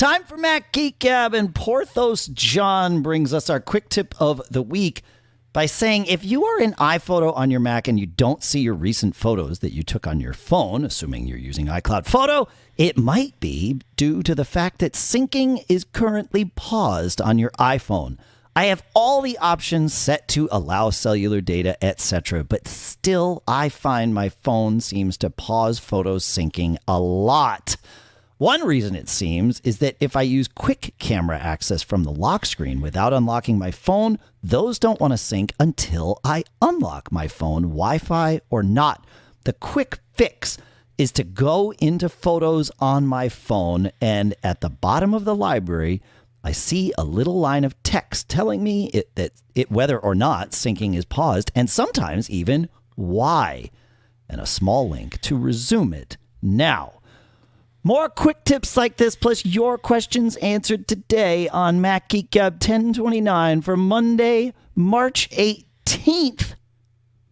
Time for Mac Geek Gab, and PorthosJon brings us our quick tip of the week by saying if you are in iPhoto on your Mac and you don't see your recent photos that you took on your phone, assuming you're using iCloud Photo, it might be due to the fact that syncing is currently paused on your iPhone. I have all the options set to allow cellular data, etc., but still I find my phone seems to pause photo syncing a lot. One reason it seems is that if I use quick camera access from the lock screen without unlocking my phone, those don't want to sync until I unlock my phone, Wi-Fi or not. The quick fix is to go into Photos on my phone, and at the bottom of the library, I see a little line of text telling me whether or not syncing is paused, and sometimes even why, and a small link to resume it now. More quick tips like this, plus your questions answered today on Mac Geek Gab 1029 for Monday, March 18th.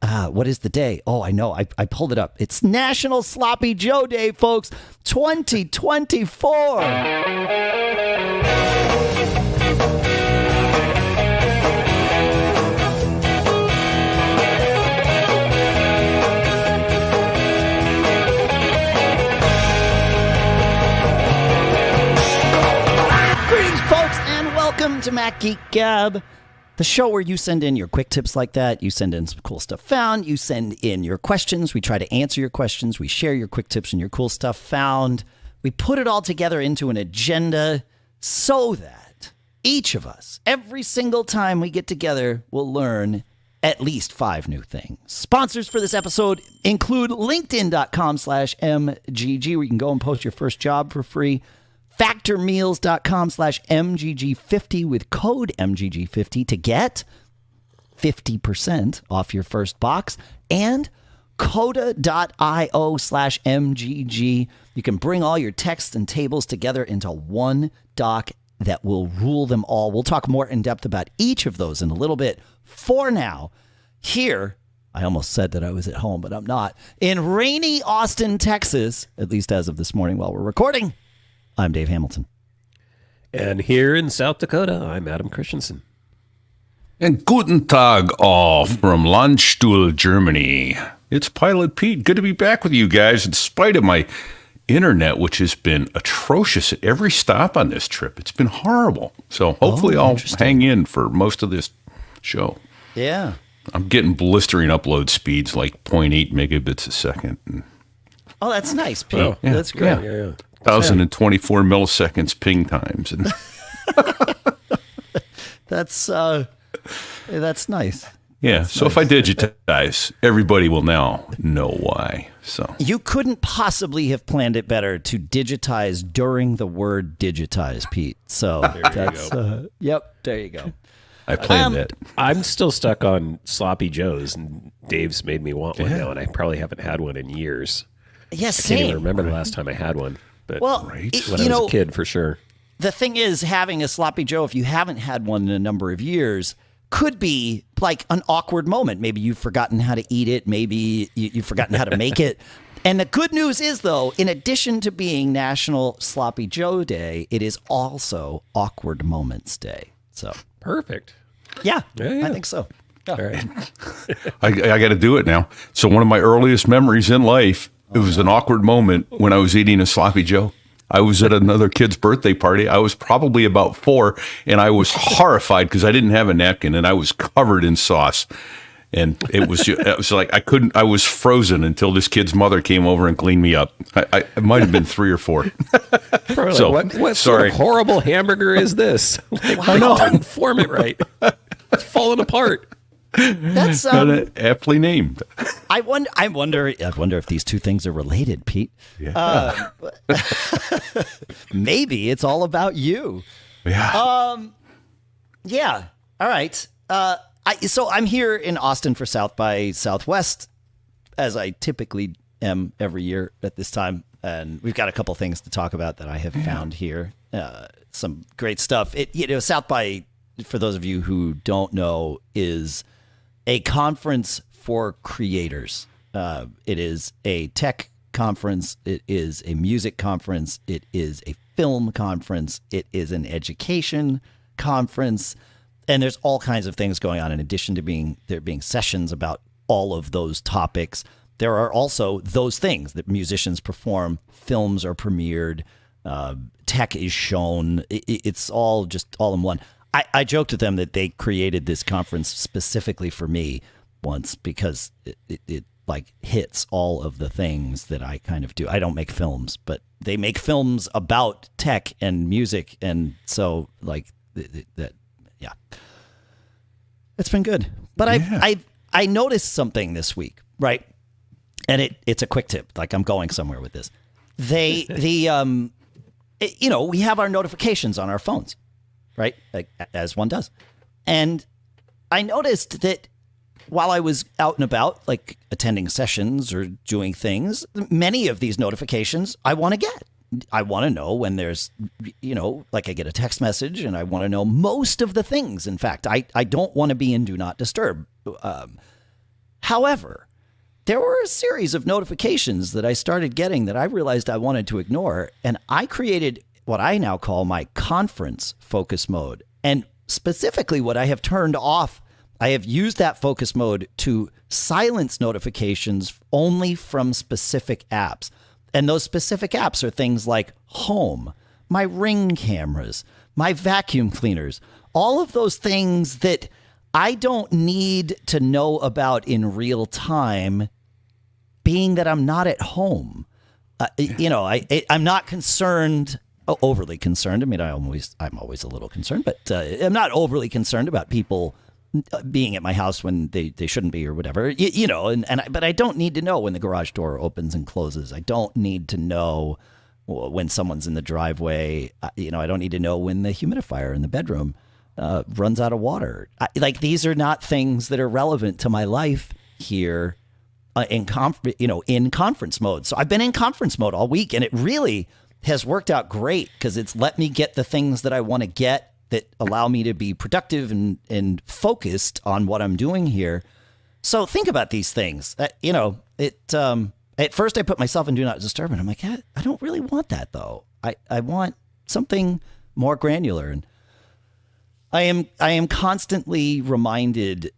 What is the day? Oh, I know. I pulled it up. It's National Sloppy Joe Day, folks. 2024. Welcome to Mac Geek Gab, the show where you send in your quick tips like that. You send in some cool stuff found. You send in your questions. We try to answer your questions. We share your quick tips and your cool stuff found. We put it all together into an agenda so that each of us, every single time we get together, will learn at least 5 new things. Sponsors for this episode include LinkedIn.com/MGG, where you can go and post your first job for free. factormeals.com/MGG50 with code MGG50 to get 50% off your first box, and Coda.io/MGG. You can bring all your texts and tables together into one doc that will rule them all. We'll talk more in depth about each of those in a little bit. For now, here, I almost said that I was at home, but I'm not. In rainy Austin, Texas, at least as of this morning while we're recording, I'm Dave Hamilton. And here in South Dakota, I'm Adam Christianson. And guten Tag all from Landstuhl, Germany. It's Pilot Pete. Good to be back with you guys in spite of my internet, which has been atrocious at every stop on this trip. It's been horrible. So hopefully I'll hang in for most of this show. Yeah. I'm getting blistering upload speeds like 0.8 megabits a second. Oh, that's nice, Pete. Oh, yeah, that's great. Yeah. 1,024 milliseconds ping times. And that's nice. Yeah, that's so nice. If I digitize, everybody will now know why. So you couldn't possibly have planned it better to digitize during the word digitize, Pete. So that's yep, there you go. I planned that. I'm still stuck on Sloppy Joes, and Dave's made me want one now, and I probably haven't had one in years. Yes, I can't even remember the last time I had one. But well, when I was a kid, for sure. The thing is, having a Sloppy Joe, if you haven't had one in a number of years, could be like an awkward moment. Maybe you've forgotten how to eat it. Maybe you've forgotten how to make it. And the good news is, though, in addition to being National Sloppy Joe Day, it is also Awkward Moments Day. So perfect. Yeah. I think so. Yeah. All right. I got to do it now. So one of my earliest memories in life, it was an awkward moment when I was eating a Sloppy Joe. I was at another kid's birthday party. I was probably about 4, and I was horrified because I didn't have a napkin, and I was covered in sauce. And it was like I was frozen until this kid's mother came over and cleaned me up. It might have been 3 or 4. So, what sort of horrible hamburger is this? I didn't form it right. It's falling apart. That's aptly named. I wonder if these two things are related, Pete. Yeah. Maybe it's all about you. Yeah. Yeah. All right. So I'm here in Austin for South by Southwest, as I typically am every year at this time, and we've got a couple things to talk about that I have found here. Some great stuff. South by, for those of you who don't know, is a conference for creators. It is a tech conference. It is a music conference. It is a film conference. It is an education conference. And there's all kinds of things going on in addition to there being sessions about all of those topics. There are also those things that musicians perform, films are premiered, tech is shown. It's all just all in one. I joked with them that they created this conference specifically for me once because it like hits all of the things that I kind of do. I don't make films, but they make films about tech and music. And so like that, yeah, it's been good. But I noticed something this week, right? And it's a quick tip. Like I'm going somewhere with this. We have our notifications on our phones, right? Like, as one does. And I noticed that while I was out and about, like attending sessions or doing things, many of these notifications I want to get. I want to know when there's, like I get a text message and I want to know most of the things. In fact, I don't want to be in Do Not Disturb. However, there were a series of notifications that I started getting that I realized I wanted to ignore. And I created what I now call my conference focus mode. And specifically what I have turned off, I have used that focus mode to silence notifications only from specific apps. And those specific apps are things like Home, my Ring cameras, my vacuum cleaners, all of those things that I don't need to know about in real time, being that I'm not at home. I'm not concerned, overly concerned. I mean, I'm always a little concerned, but I'm not overly concerned about people being at my house when they shouldn't be or whatever, but I don't need to know when the garage door opens and closes. I don't need to know when someone's in the driveway. I don't need to know when the humidifier in the bedroom runs out of water. These are not things that are relevant to my life here in conference mode. So I've been in conference mode all week, and it really has worked out great because it's let me get the things that I want to get that allow me to be productive and focused on what I'm doing here. So think about these things. At first I put myself in Do Not Disturb, and I'm like, I don't really want that though. I want something more granular. And I am constantly reminded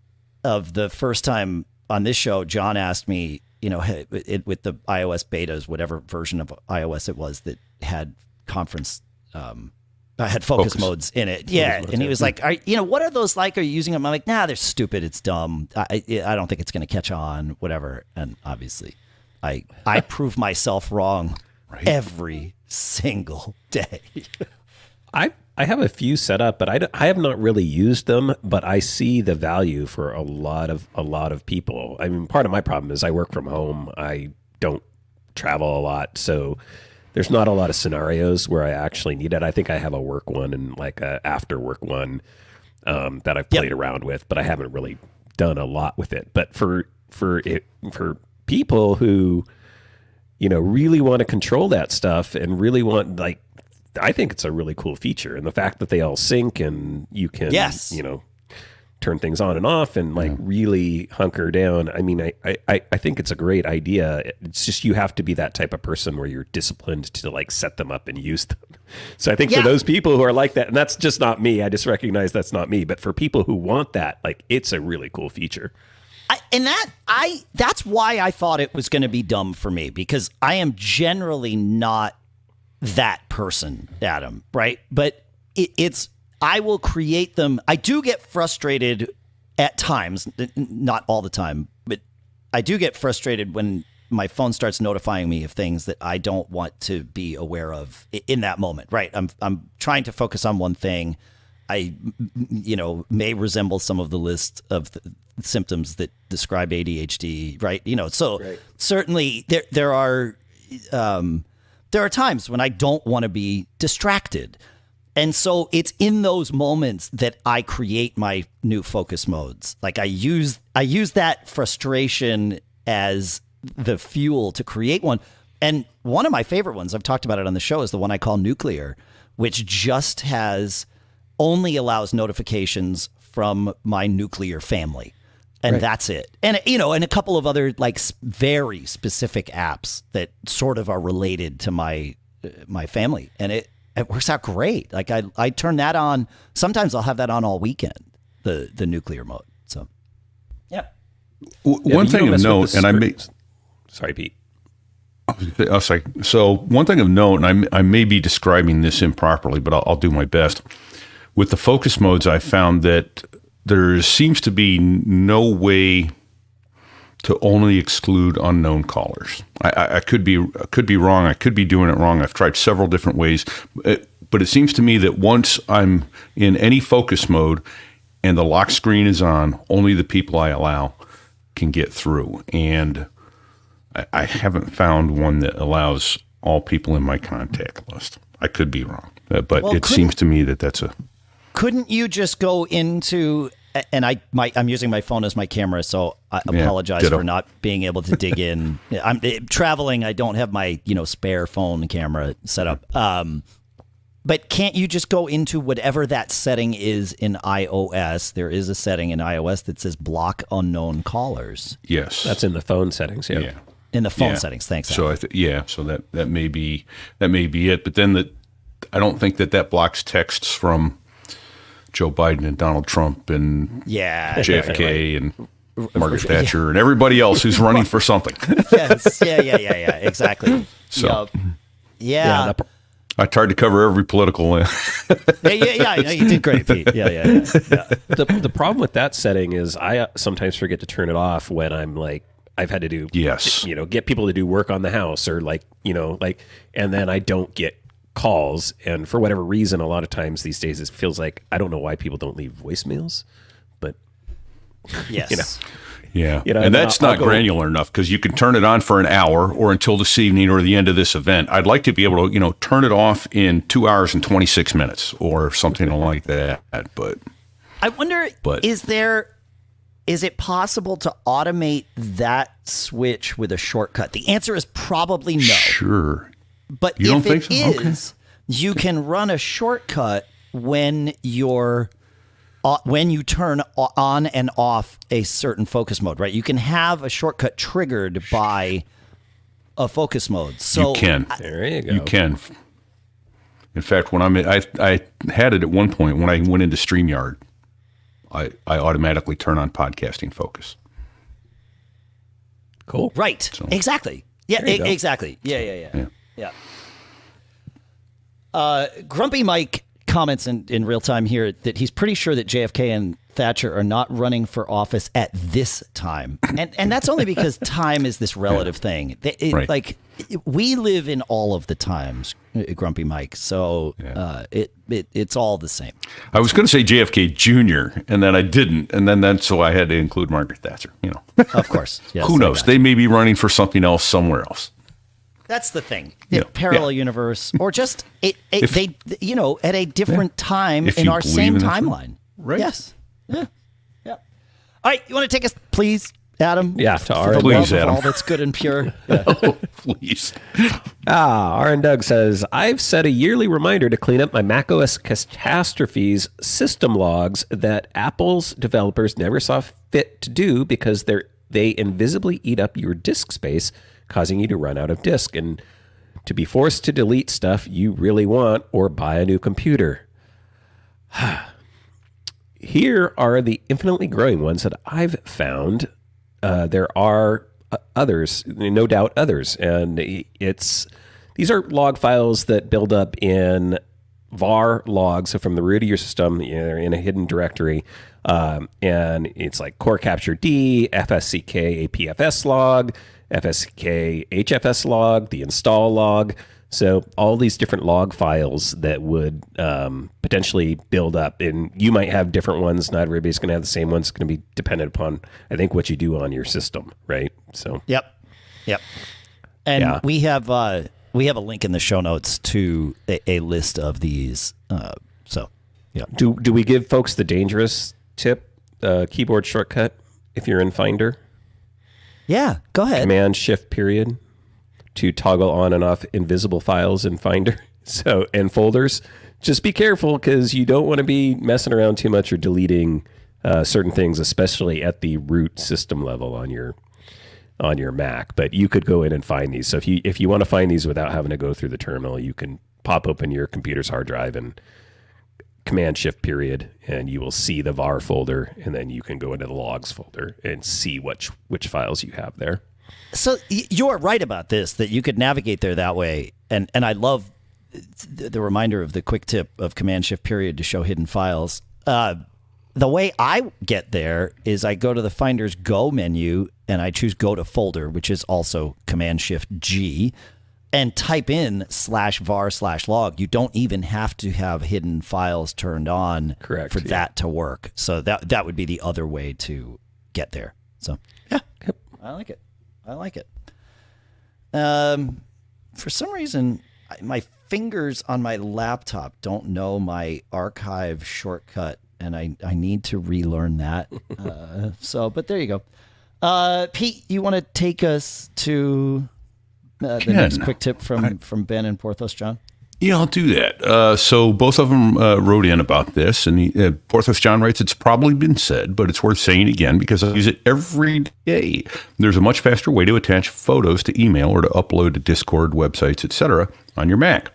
of the first time on this show, John asked me, with the iOS betas, whatever version of iOS it was that had conference, had focus modes in it. Yeah. And he was like, what are those like? Are you using them? I'm like, nah, they're stupid. It's dumb. I don't think it's going to catch on, whatever. And obviously I prove myself wrong every single day. I have a few set up, but I have not really used them, but I see the value for a lot of people. I mean, part of my problem is I work from home. I don't travel a lot, so there's not a lot of scenarios where I actually need it. I think I have a work one and like a after work one that I've played around with, but I haven't really done a lot with it. But for people who, really want to control that stuff and really want, I think it's a really cool feature. And the fact that they all sync and you can, turn things on and off and really hunker down. I mean, I think it's a great idea. It's just you have to be that type of person where you're disciplined to set them up and use them. So I think for those people who are like that, and that's just not me, I just recognize that's not me, but for people who want that, it's a really cool feature. That's why I thought it was going to be dumb for me, because I am generally not that person, Adam, right? But I will create them. I do get frustrated at times, not all the time, but I do get frustrated when my phone starts notifying me of things that I don't want to be aware of in that moment, right? I'm trying to focus on one thing. I, may resemble some of the list of the symptoms that describe ADHD, right? Certainly there are times when I don't want to be distracted. And so it's in those moments that I create my new focus modes. Like I use that frustration as the fuel to create one. And one of my favorite ones, I've talked about it on the show, is the one I call Nuclear, which just only allows notifications from my nuclear family. And that's it. And, and a couple of other very specific apps that sort of are related to my family. And it works out great. Like I turn that on. Sometimes I'll have that on all weekend, the nuclear mode. So, yeah. One thing of note, and I may... Sorry, Pete. I'll say, so one thing of note, and I may be describing this improperly, but I'll do my best. With the focus modes, I found that there seems to be no way to only exclude unknown callers. I could be wrong. I could be doing it wrong. I've tried several different ways, but it seems to me that once I'm in any focus mode and the lock screen is on, only the people I allow can get through. And I haven't found one that allows all people in my contact list. I could be wrong, but it seems to me that that's a... Couldn't you just go into... And I'm using my phone as my camera, so I apologize for not being able to dig in. I'm traveling. I don't have my spare phone camera set up. But can't you just go into whatever that setting is in iOS? There is a setting in iOS that says block unknown callers. Yes, that's in the phone settings. Yeah. In the phone settings. Thanks. So so that may be it. But then I don't think that blocks texts from Joe Biden and Donald Trump and JFK and Margaret Thatcher and everybody else who's running for something. Yes. Yeah. Exactly. So, yeah. I tried to cover every political. Yeah. You did great, Pete. Yeah. The problem with that setting is I sometimes forget to turn it off when I'm like, I've had to do, get people to do work on the house or and then I don't get calls, and for whatever reason, a lot of times these days it feels like I don't know why people don't leave voicemails, but yes, and that's not granular enough because you can turn it on for an hour or until this evening or the end of this event. I'd like to be able to turn it off in 2 hours and 26 minutes or something like that. But I wonder, is it possible to automate that switch with a shortcut? The answer is probably no. Sure. But if it is, you can run a shortcut when you turn on and off a certain focus mode, right? You can have a shortcut triggered by a focus mode. So you can. There you go. You can. In fact, when I had it at one point when I went into StreamYard, I automatically turn on podcasting focus. Cool. Right. So, exactly. Yeah. Exactly. Yeah. Grumpy Mike comments in real time here that he's pretty sure that JFK and Thatcher are not running for office at this time, and that's only because time is this relative thing. Right. Like we live in all of the times, Grumpy Mike. So it's all the same. I was going to say JFK Jr. and then I didn't, and then so I had to include Margaret Thatcher. Of course. Yes, who knows? They may be running for something else somewhere else. That's the thing. Parallel universe, or just they at a different time in our same timeline. Right. Yes. Yeah. All right. You want to take us, please, Adam? Yeah. To R. Please, Adam. All that's good and pure. Yeah. Oh, please. rnDoug says, I've set a yearly reminder to clean up my macOS catastrophes system logs that Apple's developers never saw fit to do because they invisibly eat up your disk space, causing you to run out of disk and to be forced to delete stuff you really want or buy a new computer. Here are the infinitely growing ones that I've found. There are others, no doubt others, and these are log files that build up in var logs, so from the root of your system, in a hidden directory, and it's like core capture D, FSCK APFS log, FSCK HFS log, the install log. So all these different log files that would potentially build up, and you might have different ones. Not everybody's going to have the same ones. It's going to be dependent upon, I think, what you do on your system, right? So Yep. And we have a link in the show notes to a list of these. Do we give folks the dangerous tip, keyboard shortcut, if you're in Finder? Yeah, go ahead. Command-Shift-period to toggle on and off invisible files in Finder and folders. Just be careful because you don't want to be messing around too much or deleting certain things, especially at the root system level on your Mac. But you could go in and find these. So if you want to find these without having to go through the terminal, you can pop open your computer's hard drive and Command-Shift period, and you will see the var folder, and then you can go into the logs folder and see which files you have there. So you're right about this, that you could navigate there that way. And I love the reminder of the quick tip of Command-Shift period to show hidden files. The way I get there is I go to the Finder's Go menu, and I choose Go to Folder, which is also Command-Shift-G, and type in /var/log. You don't even have to have hidden files turned on for that to work. So that would be the other way to get there. So yeah, I like it. For some reason, my fingers on my laptop don't know my archive shortcut, and I need to relearn that. But there you go. Pete, you want to take us to the next quick tip from Ben and PorthosJon? Yeah, I'll do that. So both of them wrote in about this, and PorthosJon writes, it's probably been said, but it's worth saying again because I use it every day. There's a much faster way to attach photos to email or to upload to Discord, websites, etc. on your Mac,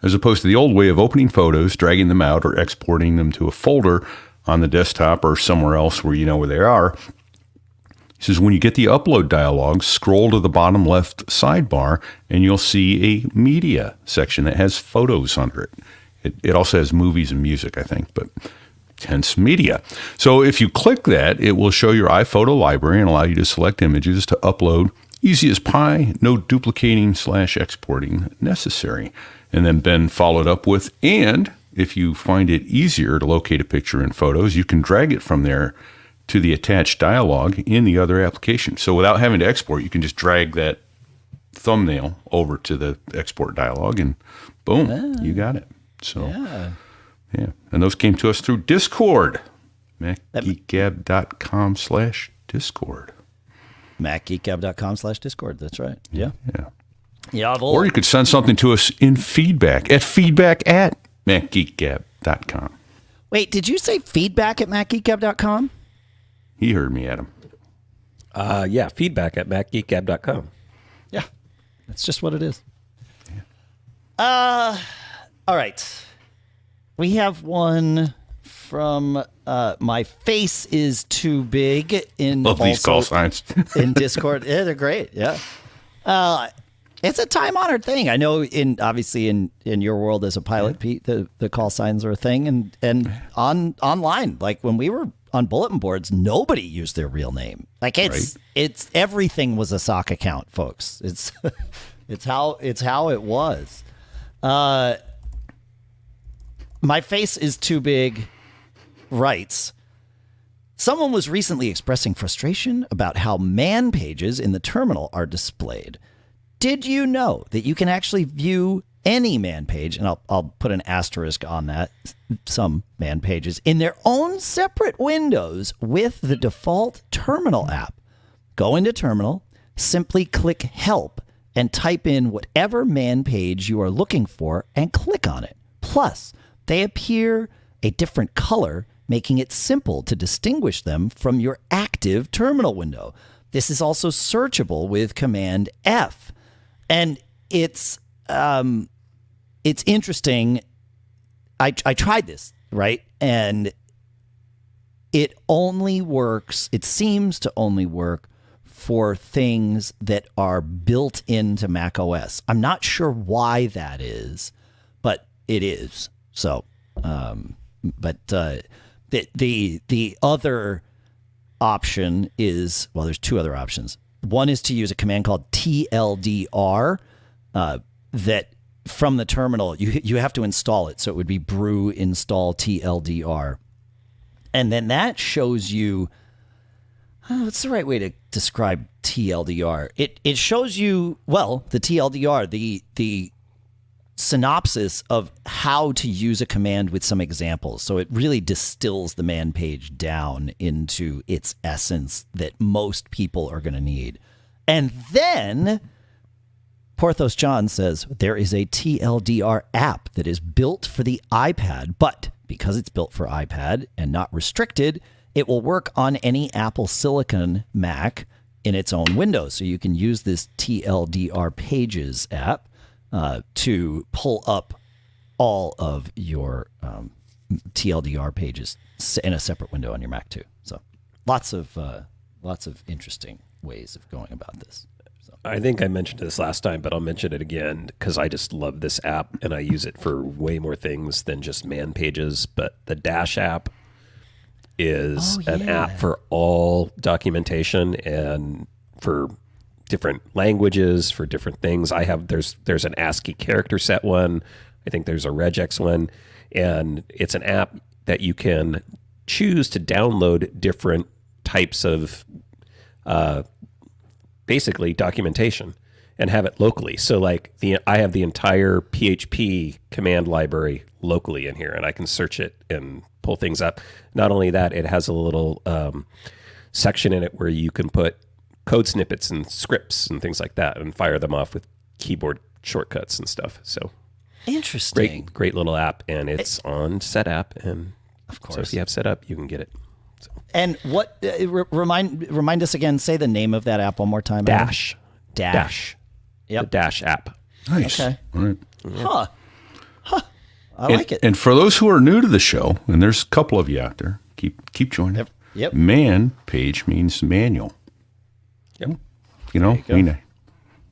as opposed to the old way of opening photos, dragging them out, or exporting them to a folder on the desktop or somewhere else where you know where they are. He says, when you get the upload dialog, scroll to the bottom left sidebar, and you'll see a media section that has photos under it. It also has movies and music, I think, but hence media. So if you click that, it will show your iPhoto library and allow you to select images to upload. Easy as pie, no duplicating/exporting necessary. And then Ben followed up with, and if you find it easier to locate a picture in Photos, you can drag it from there to the attached dialog in the other application. So without having to export, you can just drag that thumbnail over to the export dialog, and boom, you got it. So, yeah. And those came to us through Discord, macgeekgab.com/Discord. macgeekgab.com/Discord, that's right. Yeah. Or you could send something to us in feedback at macgeekgab.com. Wait, did you say feedback at macgeekgab.com? He heard me, Adam. Yeah, feedback at macgeekgab.com. Yeah, that's just what it is. All right. We have one from MyFaceIsTooBig in Love these call signs. in Discord. Yeah, they're great. Yeah. It's a time-honored thing. I know obviously in your world as a pilot, Pete, the call signs are a thing, and online, like when we were on bulletin boards, nobody used their real name. Like it's everything was a sock account, folks. It's how it was. MyFaceIsTooBig writes, someone was recently expressing frustration about how man pages in the terminal are displayed. Did you know that you can actually view any man page, and I'll put an asterisk on that, some man pages, in their own separate windows with the default terminal app? Go into terminal, simply click help, and type in whatever man page you are looking for and click on it. Plus, they appear a different color, making it simple to distinguish them from your active terminal window. This is also searchable with Command F. And it's interesting. I tried this, right? And it only works, it seems to only work for things that are built into macOS. I'm not sure why that is, but it is. So, the other option is, well, there's two other options. One is to use a command called tldr, that from the terminal, you have to install it. So it would be brew install tldr. And then that shows you, what's the right way to describe tldr? It shows you, well, the tldr, the synopsis of how to use a command with some examples. So it really distills the man page down into its essence that most people are going to need. And then PorthosJon says there is a TLDR app that is built for the iPad, but because it's built for iPad and not restricted, it will work on any Apple Silicon Mac in its own window. So you can use this tldr-pages app. to pull up all of your TLDR pages in a separate window on your Mac too. So lots of interesting ways of going about this. So. I think I mentioned this last time, but I'll mention it again because I just love this app and I use it for way more things than just man pages. But the Dash app is an app for all documentation and for different languages, for different things. There's an ASCII character set one. I think there's a regex one. And it's an app that you can choose to download different types of basically documentation and have it locally. So like I have the entire PHP command library locally in here, and I can search it and pull things up. Not only that, it has a little section in it where you can put code snippets and scripts and things like that and fire them off with keyboard shortcuts and stuff. So interesting. Great little app, and it's on SetApp, and of course, so if you have SetUp, you can get it. So. And what remind us again? Say the name of that app one more time. Dash. Yep. The Dash app. Nice. Okay. All right. Huh. I like it. And for those who are new to the show, and there's a couple of you out there, keep joining. Yep. Man page means manual. Yep.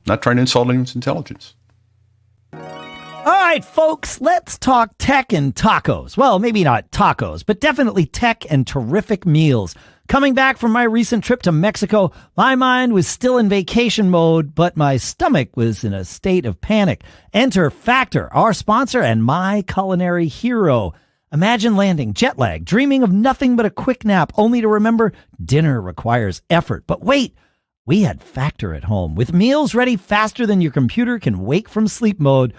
Not trying to insult anyone's intelligence. All right, folks, let's talk tech and tacos. Well, maybe not tacos, but definitely tech and terrific meals. Coming back from my recent trip to Mexico, my mind was still in vacation mode, but my stomach was in a state of panic. Enter Factor, our sponsor and my culinary hero. Imagine landing jet lag, dreaming of nothing but a quick nap, only to remember dinner requires effort. But wait, we had Factor at home. With meals ready faster than your computer can wake from sleep mode,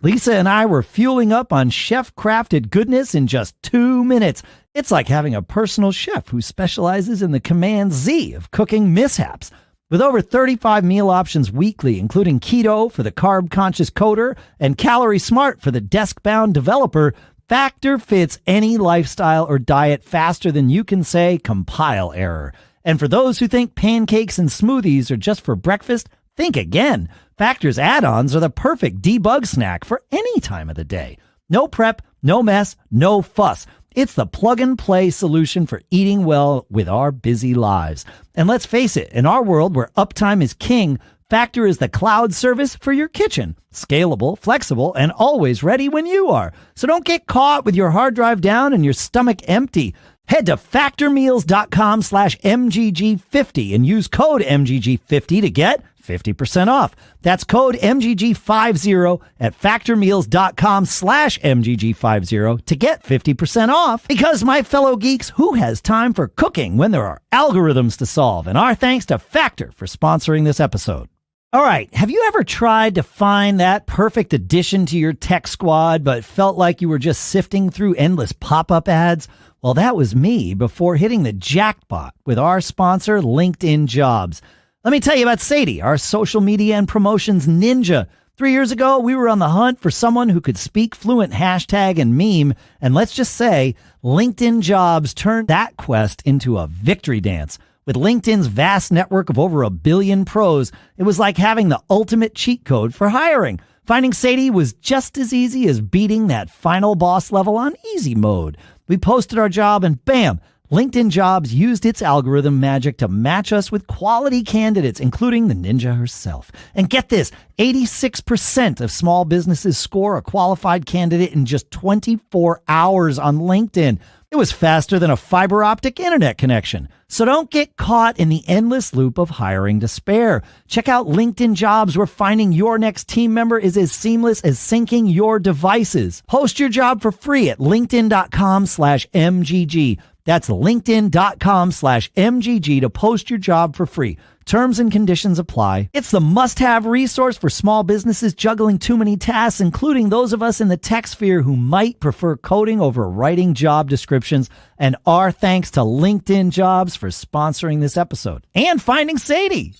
Lisa and I were fueling up on chef-crafted goodness in just 2 minutes. It's like having a personal chef who specializes in the Command Z of cooking mishaps. With over 35 meal options weekly, including keto for the carb-conscious coder and calorie smart for the desk-bound developer, Factor fits any lifestyle or diet faster than you can say compile error. And for those who think pancakes and smoothies are just for breakfast, think again. Factor's add-ons are the perfect debug snack for any time of the day. No prep, no mess, no fuss. It's the plug-and-play solution for eating well with our busy lives. And let's face it, in our world where uptime is king, Factor is the cloud service for your kitchen. Scalable, flexible, and always ready when you are. So don't get caught with your hard drive down and your stomach empty. Head to factormeals.com/MGG50 and use code MGG50 to get 50% off. That's code MGG50 at factormeals.com/MGG50 to get 50% off. Because my fellow geeks, who has time for cooking when there are algorithms to solve? And our thanks to Factor for sponsoring this episode. All right, have you ever tried to find that perfect addition to your tech squad, but felt like you were just sifting through endless pop-up ads? Well, that was me before hitting the jackpot with our sponsor, LinkedIn Jobs. Let me tell you about Sadie, our social media and promotions ninja. 3 years ago, we were on the hunt for someone who could speak fluent hashtag and meme, and let's just say LinkedIn Jobs turned that quest into a victory dance. With LinkedIn's vast network of over 1 billion pros, it was like having the ultimate cheat code for hiring. Finding Sadie was just as easy as beating that final boss level on easy mode. We posted our job and bam, LinkedIn Jobs used its algorithm magic to match us with quality candidates, including the ninja herself. And get this, 86% of small businesses score a qualified candidate in just 24 hours on LinkedIn. It was faster than a fiber optic internet connection. So don't get caught in the endless loop of hiring despair. Check out LinkedIn Jobs, where finding your next team member is as seamless as syncing your devices. Post your job for free at linkedin.com/MGG. That's linkedin.com/MGG to post your job for free. Terms and conditions apply. It's the must-have resource for small businesses juggling too many tasks, including those of us in the tech sphere who might prefer coding over writing job descriptions. And our thanks to LinkedIn Jobs for sponsoring this episode and finding Sadie.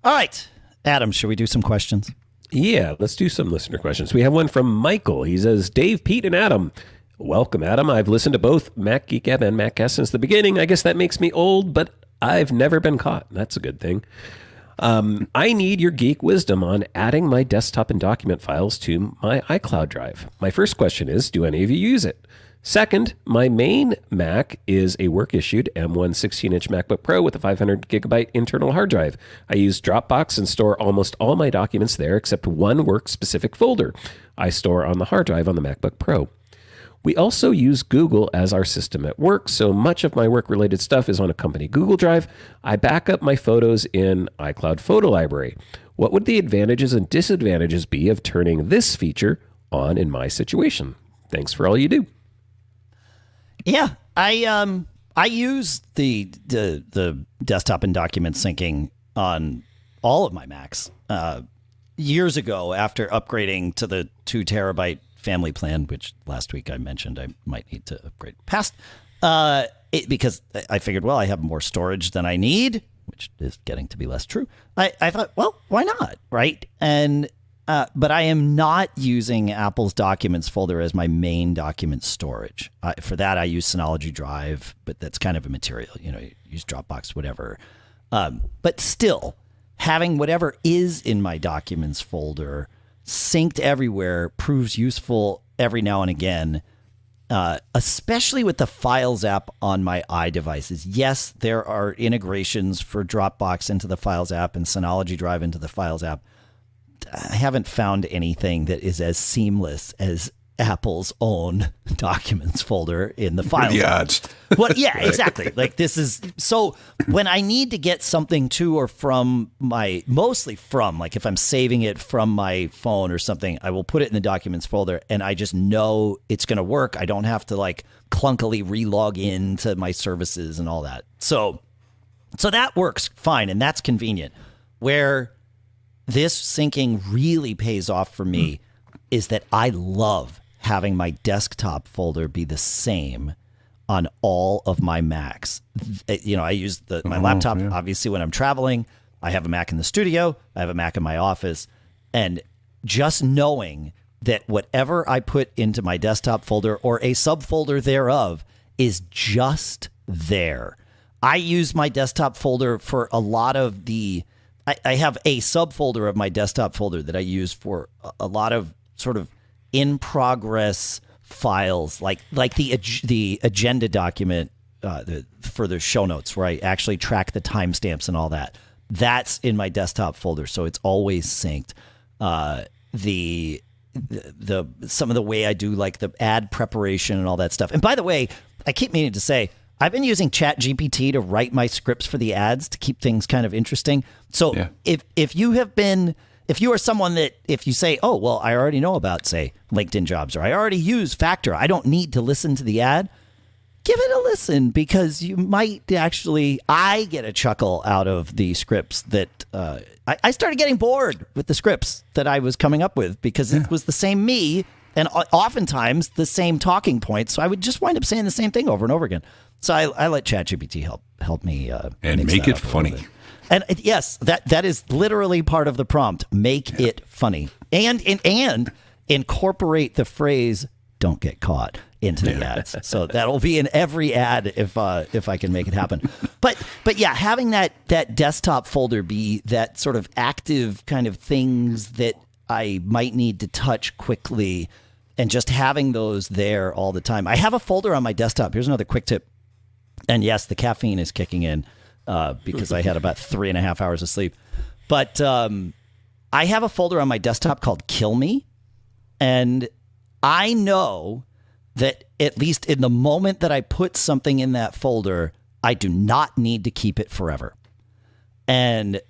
All right, Adam, should we do some questions? Yeah, let's do some listener questions. We have one from Michael. He says, Dave, Pete, and Adam. Welcome, Adam. I've listened to both Mac Geek Gab and Mac Cast since the beginning. I guess that makes me old, but I've never been caught. That's a good thing. I need your geek wisdom on adding my desktop and document files to my iCloud drive. My first question is, do any of you use it? Second, my main Mac is a work-issued M1 16-inch MacBook Pro with a 500-gigabyte internal hard drive. I use Dropbox and store almost all my documents there except one work-specific folder I store on the hard drive on the MacBook Pro. We also use Google as our system at work, so much of my work-related stuff is on a company Google Drive. I back up my photos in iCloud Photo Library. What would the advantages and disadvantages be of turning this feature on in my situation? Thanks for all you do. Yeah, I use the desktop and document syncing on all of my Macs. Years ago, after upgrading to the 2 terabyte family plan, which last week I mentioned I might need to upgrade past, because I figured, well, I have more storage than I need, which is getting to be less true. I thought, well, why not, right? And but I am not using Apple's Documents folder as my main document storage. For that, I use Synology Drive, but that's kind of immaterial. You use Dropbox, whatever. But still, having whatever is in my Documents folder synced everywhere proves useful every now and again, especially with the Files app on my iDevices. Yes, there are integrations for Dropbox into the Files app and Synology Drive into the Files app. I haven't found anything that is as seamless as Apple's own Documents folder in the Files app. Well, yeah, exactly. Like this is so when I need to get something to or from mostly from, like if I'm saving it from my phone or something, I will put it in the Documents folder and I just know it's going to work. I don't have to like clunkily relog into my services and all that. So that works fine and that's convenient. Where this syncing really pays off for me is that I love having my desktop folder be the same on all of my Macs. I use my laptop, obviously, when I'm traveling. I have a Mac in the studio. I have a Mac in my office. And just knowing that whatever I put into my desktop folder or a subfolder thereof is just there. I use my desktop folder for a lot of the... I have a subfolder of my desktop folder that I use for a lot of sort of in progress files, like the agenda document for the show notes, where I actually track the timestamps and all that. That's in my desktop folder, so it's always synced. The some of the way I do like the ad preparation and all that stuff. And by the way, I keep meaning to say, I've been using ChatGPT to write my scripts for the ads to keep things kind of interesting. So if you are someone that if you say, oh, well, I already know about, say, LinkedIn jobs, or I already use Factor, I don't need to listen to the ad, give it a listen, because you might actually, I get a chuckle out of the scripts that I started getting bored with the scripts that I was coming up with because it was the same me and oftentimes the same talking points. So I would just wind up saying the same thing over and over again. So I let ChatGPT help me and make it funny. And yes, that is literally part of the prompt. Make it funny and incorporate the phrase "don't get caught" into the ads. So that'll be in every ad if I can make it happen. But yeah, having that desktop folder be that sort of active kind of things that I might need to touch quickly, and just having those there all the time. I have a folder on my desktop. Here's another quick tip. And yes, the caffeine is kicking in because I had about 3.5 hours of sleep. But I have a folder on my desktop called Kill Me. And I know that at least in the moment that I put something in that folder, I do not need to keep it forever. And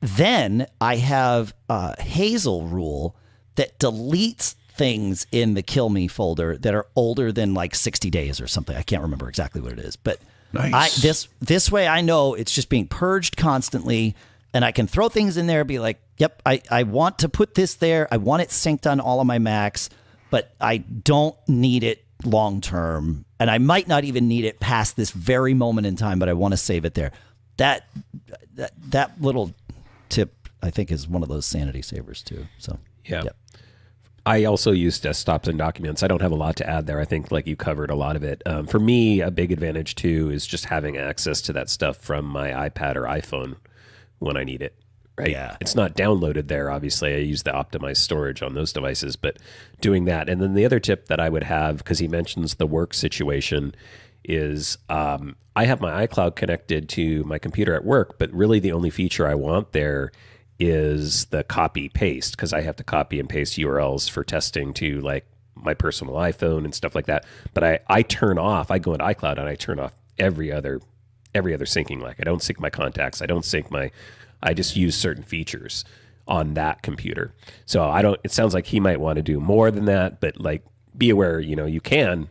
then I have a Hazel rule that deletes things in the Kill Me folder that are older than like 60 days or something. I can't remember exactly what it is, but nice. This way I know it's just being purged constantly, and I can throw things in there and be like, yep, I want to put this there. I want it synced on all of my Macs, but I don't need it long term, and I might not even need it past this very moment in time, but I want to save it there. That little tip, I think, is one of those sanity savers too. So yeah. I also use desktops and documents. I don't have a lot to add there. I think like you covered a lot of it. For me, a big advantage too is just having access to that stuff from my iPad or iPhone when I need it. right? Yeah. It's not downloaded there. Obviously, I use the optimized storage on those devices, but doing that. And then the other tip that I would have, because he mentions the work situation, is I have my iCloud connected to my computer at work, but really the only feature I want there is the copy paste, because I have to copy and paste URLs for testing to like my personal iPhone and stuff like that. But I turn off, I go into iCloud and I turn off every other syncing. Like I don't sync my contacts, I just use certain features on that computer. So it sounds like he might want to do more than that, but like be aware, you can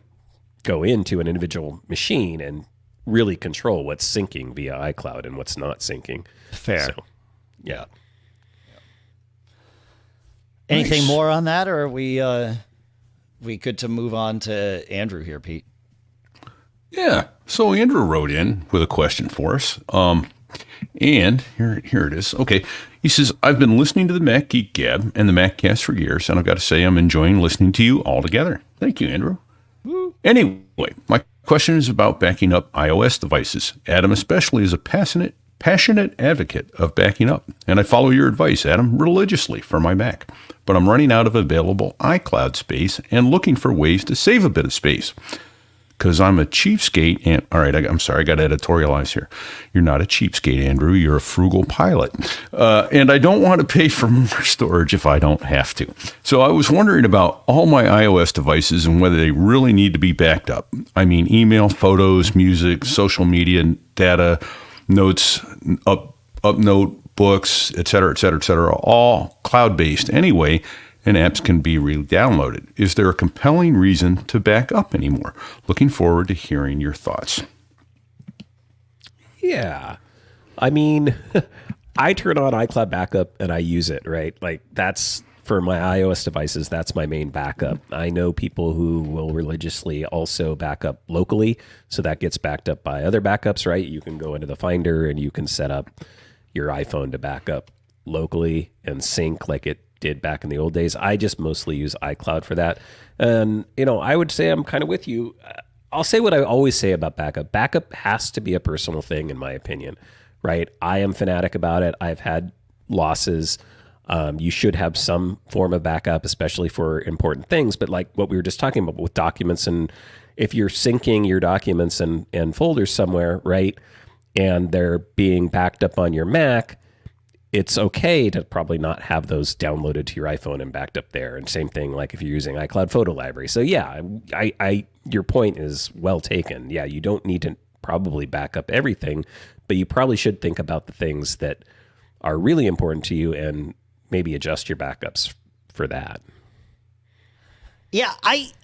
go into an individual machine and really control what's syncing via iCloud and what's not syncing. Fair. So, yeah. Anything more on that, or are we good to move on to Andrew here, Pete? Yeah. So Andrew wrote in with a question for us. And here it is. Okay. He says, I've been listening to the Mac Geek Gab and the MacCast for years, and I've got to say I'm enjoying listening to you all together. Thank you, Andrew. Woo. Anyway, my question is about backing up iOS devices. Adam especially is a passionate advocate of backing up, and I follow your advice, Adam, religiously for my Mac. But I'm running out of available iCloud space and looking for ways to save a bit of space. Because I'm a cheapskate, and all right, I'm sorry, I got to editorialize here. You're not a cheapskate, Andrew. You're a frugal pilot. And I don't want to pay for more storage if I don't have to. So I was wondering about all my iOS devices and whether they really need to be backed up. I mean, email, photos, music, social media, data, notes, UpNote, books, et cetera, all cloud-based anyway, and apps can be re-downloaded. Is there a compelling reason to back up anymore? Looking forward to hearing your thoughts. Yeah. I mean, I turn on iCloud backup and I use it, right? Like that's for my iOS devices, that's my main backup. I know people who will religiously also back up locally, so that gets backed up by other backups, right? You can go into the Finder and you can set up your iPhone to back up locally and sync like it did back in the old days. I just mostly use iCloud for that. And, I would say I'm kind of with you. I'll say what I always say about backup. Backup has to be a personal thing, in my opinion, right? I am fanatic about it. I've had losses. You should have some form of backup, especially for important things. But like what we were just talking about with documents, and if you're syncing your documents and folders somewhere, right, and they're being backed up on your Mac, it's okay to probably not have those downloaded to your iPhone and backed up there. And same thing, like if you're using iCloud Photo Library. So yeah, your point is well taken. Yeah, you don't need to probably back up everything, but you probably should think about the things that are really important to you and maybe adjust your backups for that. Yeah, I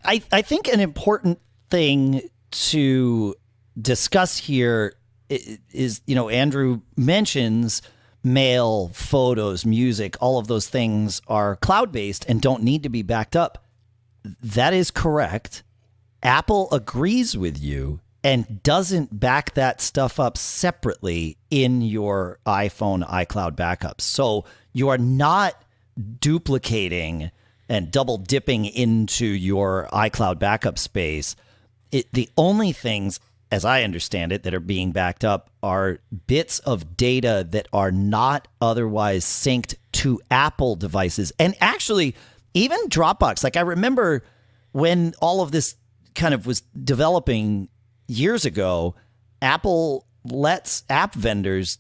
think an important thing to discuss here is, Andrew mentions mail, photos, music, all of those things are cloud-based and don't need to be backed up. That is correct. Apple agrees with you and doesn't back that stuff up separately in your iPhone iCloud backups. So you are not duplicating and double dipping into your iCloud backup space. The only things, as I understand it, that are being backed up are bits of data that are not otherwise synced to Apple devices. And actually, even Dropbox. Like I remember when all of this kind of was developing years ago, Apple lets app vendors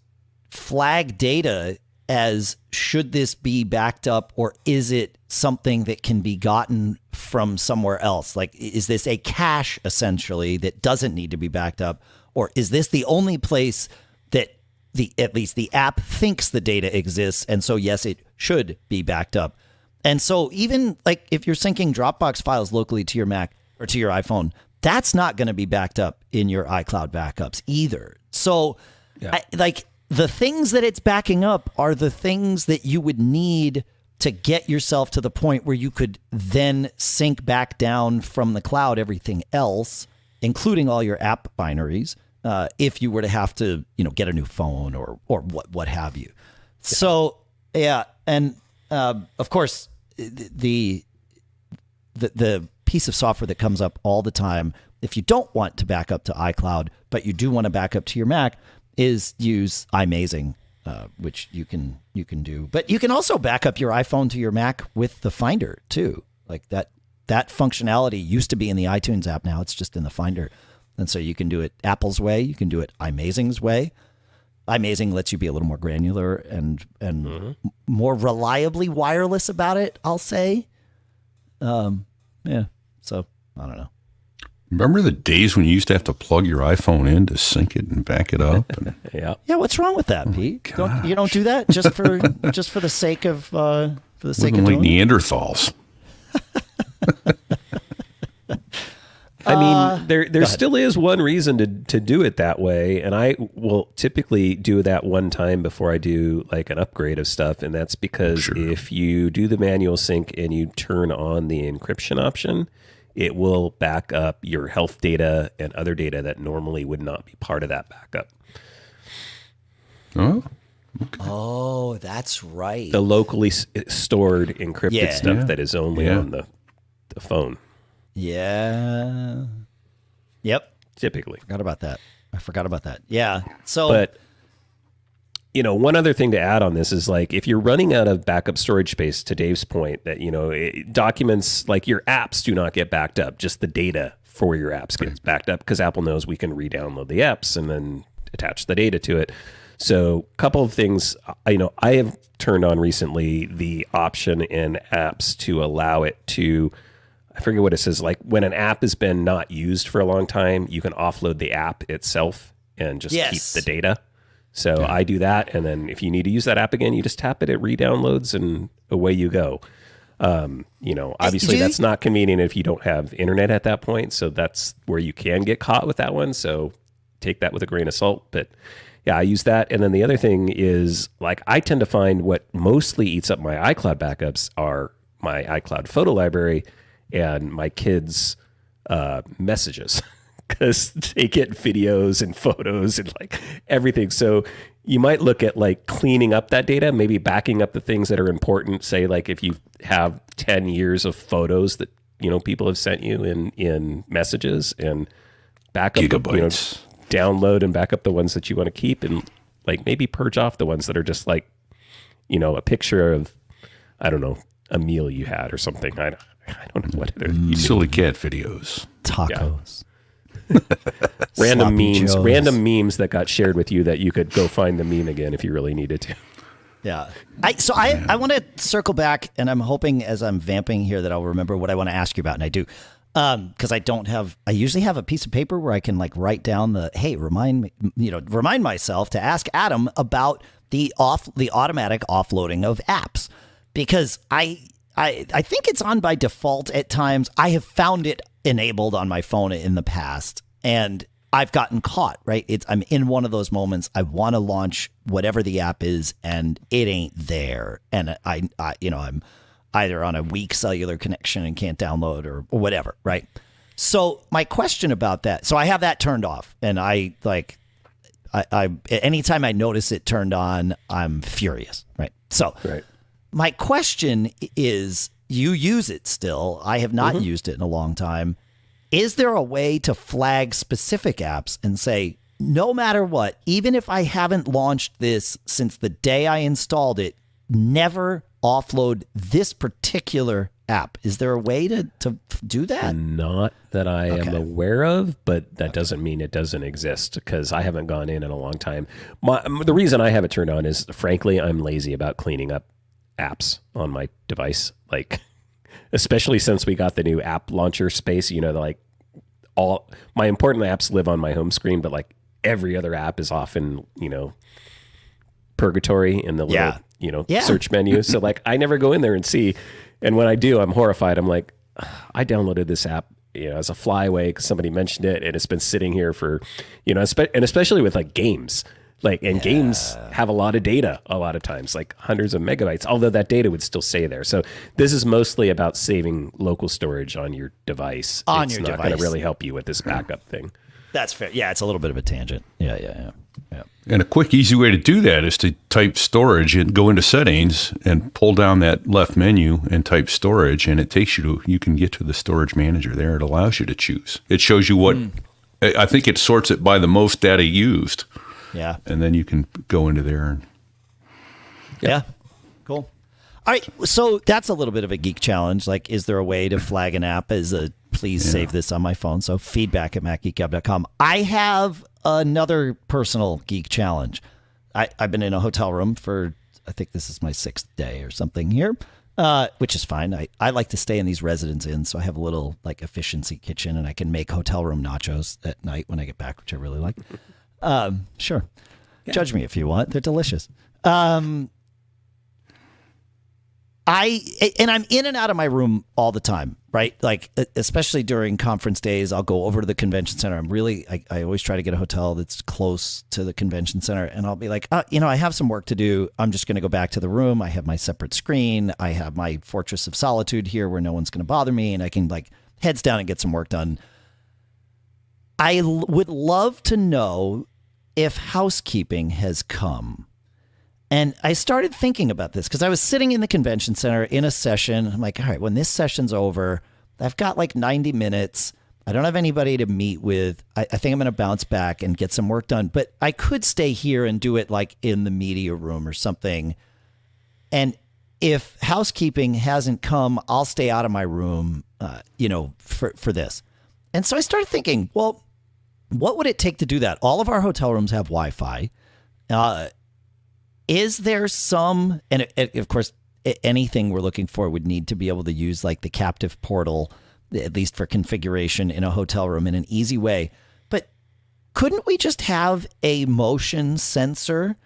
flag data as, should this be backed up, or is it something that can be gotten from somewhere else? Like, is this a cache essentially that doesn't need to be backed up, or is this the only place that at least the app thinks the data exists, and so yes, it should be backed up? And so even like if you're syncing Dropbox files locally to your Mac or to your iPhone, that's not going to be backed up in your iCloud backups either. So yeah. The things that it's backing up are the things that you would need to get yourself to the point where you could then sync back down from the cloud everything else, including all your app binaries, if you were to have to, get a new phone or what have you. Yeah. So yeah, and of course the piece of software that comes up all the time, if you don't want to back up to iCloud but you do want to back up to your Mac, is use iMazing. which you can do. But you can also back up your iPhone to your Mac with the Finder too. Like that functionality used to be in the iTunes app. Now it's just in the Finder. And so you can do it Apple's way. You can do it iMazing's way. iMazing lets you be a little more granular and more reliably wireless about it, I'll say. Yeah. So I don't know. Remember the days when you used to have to plug your iPhone in to sync it and back it up? Yeah. Yeah. What's wrong with that, Pete? You don't do that just for the sake of like Neanderthals. I mean, there still is one reason to do it that way, and I will typically do that one time before I do like an upgrade of stuff, and that's because if you do the manual sync and you turn on the encryption option, it will back up your health data and other data that normally would not be part of that backup. Oh, okay. Oh, that's right. The locally stored encrypted stuff that is only on the phone. Yeah. Yep. Typically. I forgot about that. Yeah. So, but one other thing to add on this is like if you're running out of backup storage space, to Dave's point, that documents like your apps do not get backed up, just the data for your apps gets backed up because Apple knows we can re-download the apps and then attach the data to it. So a couple of things, I have turned on recently the option in apps to allow it to, I forget what it says, like when an app has been not used for a long time, you can offload the app itself and just keep the data. So I do that, and then if you need to use that app again, you just tap it, it re-downloads, and away you go. Obviously that's not convenient if you don't have internet at that point, so that's where you can get caught with that one. So take that with a grain of salt. But yeah, I use that. And then the other thing is, like, I tend to find what mostly eats up my iCloud backups are my iCloud photo library and my kids' messages. Because they get videos and photos and like everything. So you might look at like cleaning up that data, maybe backing up the things that are important. Say like if you have 10 years of photos that, people have sent you in messages, and back up, gigabytes. Download and back up the ones that you want to keep, and like maybe purge off the ones that are just like, a picture of, I don't know, a meal you had or something. I don't know what it is. Silly cat videos. Tacos. Yeah. Random memes that got shared with you that you could go find the meme again if you really needed to. Yeah. I want to circle back, and I'm hoping as I'm vamping here that I'll remember what I want to ask you about, and I do. Because I usually have a piece of paper where I can like write down remind myself to ask Adam about the automatic offloading of apps, because I think it's on by default at times. I have found it enabled on my phone in the past, and I've gotten caught, right? I'm in one of those moments. I want to launch whatever the app is, and it ain't there. And I'm either on a weak cellular connection and can't download or whatever, right? So my question about that, so I have that turned off, and I anytime I notice it turned on, I'm furious, right? So my question is, you use it still. I have not used it in a long time. Is there a way to flag specific apps and say, no matter what, even if I haven't launched this since the day I installed it, never offload this particular app? Is there a way to do that? Not that I am aware of, but that doesn't mean it doesn't exist, because I haven't gone in a long time. The reason I have it turned on is, frankly, I'm lazy about cleaning up apps on my device, like especially since we got the new app launcher space. Like all my important apps live on my home screen, but like every other app is often purgatory in the little search menu. So like I never go in there and see, and when I do, I'm horrified. I'm like, I downloaded this app as a flyaway because somebody mentioned it, and it's been sitting here for and especially with like games. Games have a lot of data a lot of times, like hundreds of megabytes, although that data would still stay there. So this is mostly about saving local storage on your device. It's not going to really help you with this backup thing. That's fair. Yeah, it's a little bit of a tangent. Yeah. And a quick, easy way to do that is to type storage and go into settings and pull down that left menu and type storage, and it takes you can get to the storage manager there. It allows you to choose. It shows you what, I think it sorts it by the most data used. Yeah. And then you can go into there and Yeah. Cool. All right. So that's a little bit of a geek challenge. Like, is there a way to flag an app as a please save this on my phone? So feedback@macgeekgab.com. I have another personal geek challenge. I've been in a hotel room for, I think this is my 6th day or something here, which is fine. I like to stay in these residence inns, so I have a little like efficiency kitchen, and I can make hotel room nachos at night when I get back, which I really like. Sure. Yeah. Judge me if you want. They're delicious. I'm in and out of my room all the time, right? Like, especially during conference days, I'll go over to the convention center. I always try to get a hotel that's close to the convention center, and I'll be like, I have some work to do. I'm just going to go back to the room. I have my separate screen. I have my fortress of solitude here where no one's going to bother me, and I can like heads down and get some work done. I would love to know if housekeeping has come. And I started thinking about this because I was sitting in the convention center in a session. I'm like, all right, when this session's over, I've got like 90 minutes. I don't have anybody to meet with. I think I'm going to bounce back and get some work done. But I could stay here and do it like in the media room or something. And if housekeeping hasn't come, I'll stay out of my room, for this. And so I started thinking, well, what would it take to do that? All of our hotel rooms have Wi-Fi. Is there some, and of course, anything we're looking for would need to be able to use like the captive portal, at least for configuration in a hotel room in an easy way. But couldn't we just have a motion sensor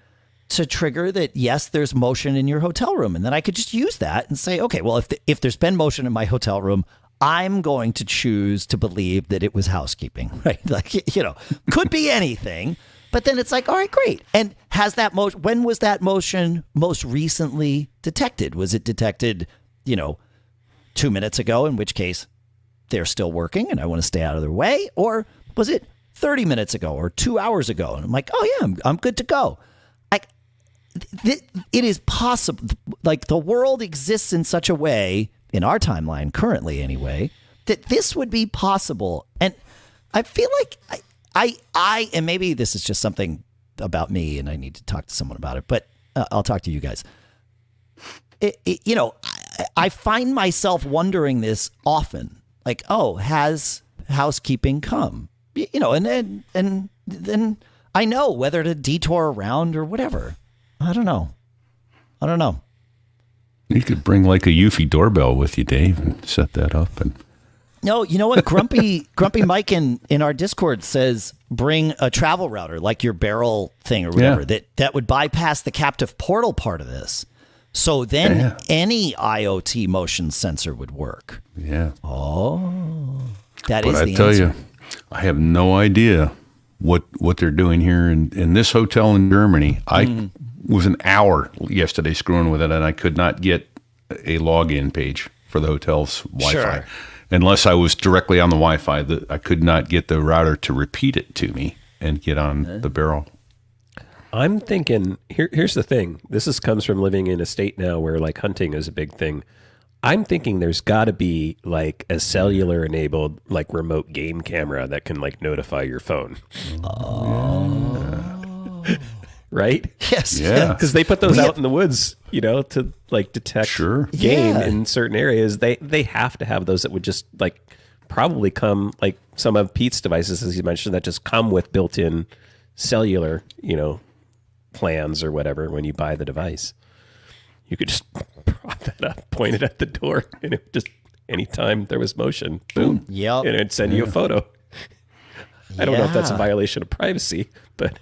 to trigger that, yes, there's motion in your hotel room? And then I could just use that and say, okay, well, if there's been motion in my hotel room, I'm going to choose to believe that it was housekeeping, right? Like, could be anything. But then it's like, all right, great. And has that motion, when was that motion most recently detected? Was it detected, 2 minutes ago, in which case they're still working and I want to stay out of their way? Or was it 30 minutes ago or 2 hours ago? And I'm like, oh yeah, I'm good to go. It is possible. Like, the world exists in such a way, in our timeline currently anyway, that this would be possible. And I feel like and maybe this is just something about me and I need to talk to someone about it, but I'll talk to you guys. I find myself wondering this often, like, oh, has housekeeping come? And then I know whether to detour around or whatever. I don't know. You could bring like a Eufy doorbell with you, Dave, and set that up. And no, you know what? Grumpy Mike in our Discord says bring a travel router, like your barrel thing or whatever, that would bypass the captive portal part of this. So then any IoT motion sensor would work. Yeah. Oh, that but is I the tell answer. you, I have no idea what they're doing here in this hotel in Germany. I was an hour yesterday screwing with it, and I could not get a login page for the hotel's Wi-Fi. Sure. Unless I was directly on the Wi-Fi, I could not get the router to repeat it to me and get on the barrel. I'm thinking, here's the thing. This comes from living in a state now where like hunting is a big thing. I'm thinking there's got to be like a cellular enabled like remote game camera that can like notify your phone. Right? Yes. Yeah. Because they put those out in the woods, to like detect game in certain areas. They have to have those that would just like probably come like some of Pete's devices, as you mentioned, that just come with built-in cellular, plans or whatever when you buy the device. You could just prop that up, point it at the door, and it just anytime there was motion, boom. Yep. And it'd send you a photo. I don't know if that's a violation of privacy, but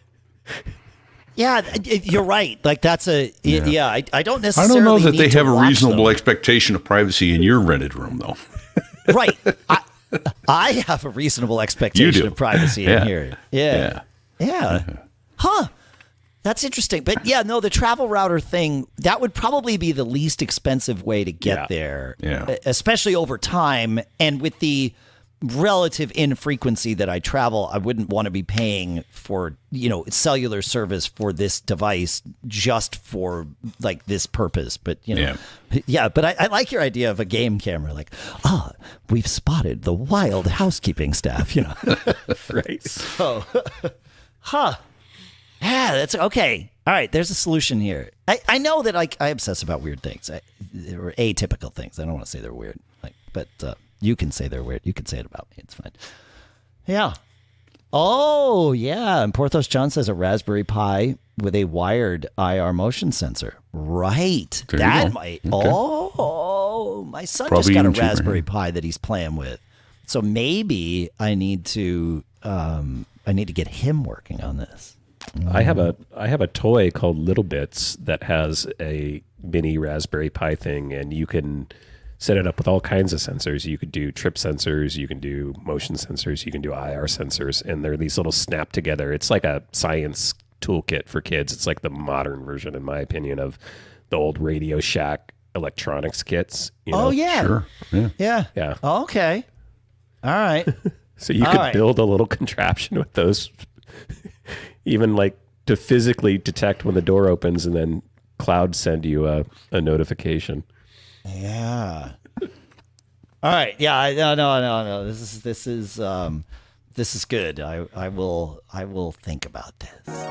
Yeah, you're right. Like that's I don't I necessarily. don't know that need they to have a watch reasonable them. expectation of privacy in your rented room, though. Right. I have a reasonable expectation of privacy in here. Yeah. Huh. That's interesting. But yeah, no, the travel router thing, that would probably be the least expensive way to get there. Yeah. Especially over time. And with the relative infrequency that I travel, I wouldn't want to be paying for, cellular service for this device just for like this purpose. But, but I like your idea of a game camera. Like, we've spotted the wild housekeeping staff, Right. So, Yeah, that's okay. All right, there's a solution here. I know that I obsess about weird things, or atypical things. I don't want to say they're weird, but you can say they're weird. You can say it about me. It's fine. Yeah. Oh, yeah. And Porthos John says a Raspberry Pi with a wired IR motion sensor. Right. That might. Okay. Oh, my son probably just got a Raspberry Pi that he's playing with. So maybe I need to get him working on this. I have a toy called Little Bits that has a mini Raspberry Pi thing, and you can set it up with all kinds of sensors. You could do trip sensors, you can do motion sensors, you can do IR sensors, and they're these little snap together. It's like a science toolkit for kids. It's like the modern version, in my opinion, of the old Radio Shack electronics kits. You know? Oh, yeah. Sure. Yeah. Yeah. Oh, okay. All right. So you could build a little contraption with those, even like to physically detect when the door opens and then cloud send you a notification. Yeah. All right. Yeah. No. This is good. I will think about this.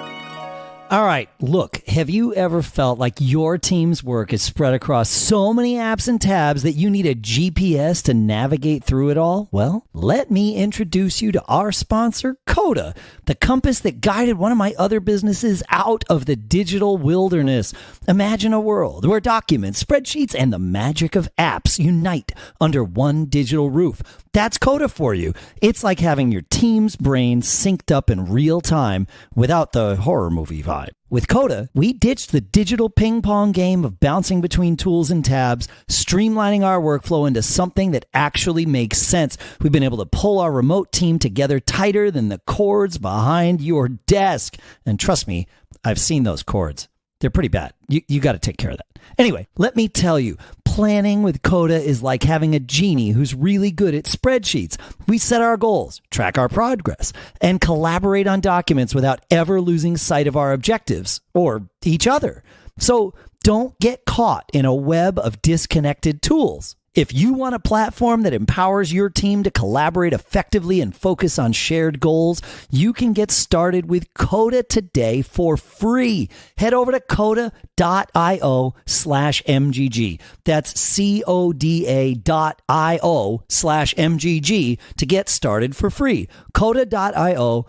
All right, look, have you ever felt like your team's work is spread across so many apps and tabs that you need a GPS to navigate through it all? Well, let me introduce you to our sponsor, Coda, the compass that guided one of my other businesses out of the digital wilderness. Imagine a world where documents, spreadsheets, and the magic of apps unite under one digital roof. That's Coda for you. It's like having your team's brain synced up in real time without the horror movie vibe. With Coda, we ditched the digital ping pong game of bouncing between tools and tabs, streamlining our workflow into something that actually makes sense. We've been able to pull our remote team together tighter than the cords behind your desk. And trust me, I've seen those cords. They're pretty bad. You got to take care of that. Anyway, let me tell you, planning with Coda is like having a genie who's really good at spreadsheets. We set our goals, track our progress, and collaborate on documents without ever losing sight of our objectives or each other. So don't get caught in a web of disconnected tools. If you want a platform that empowers your team to collaborate effectively and focus on shared goals, you can get started with Coda today for free. Head over to coda.io/MGG. That's CODA.io/MGG to get started for free. Coda.io/MGG.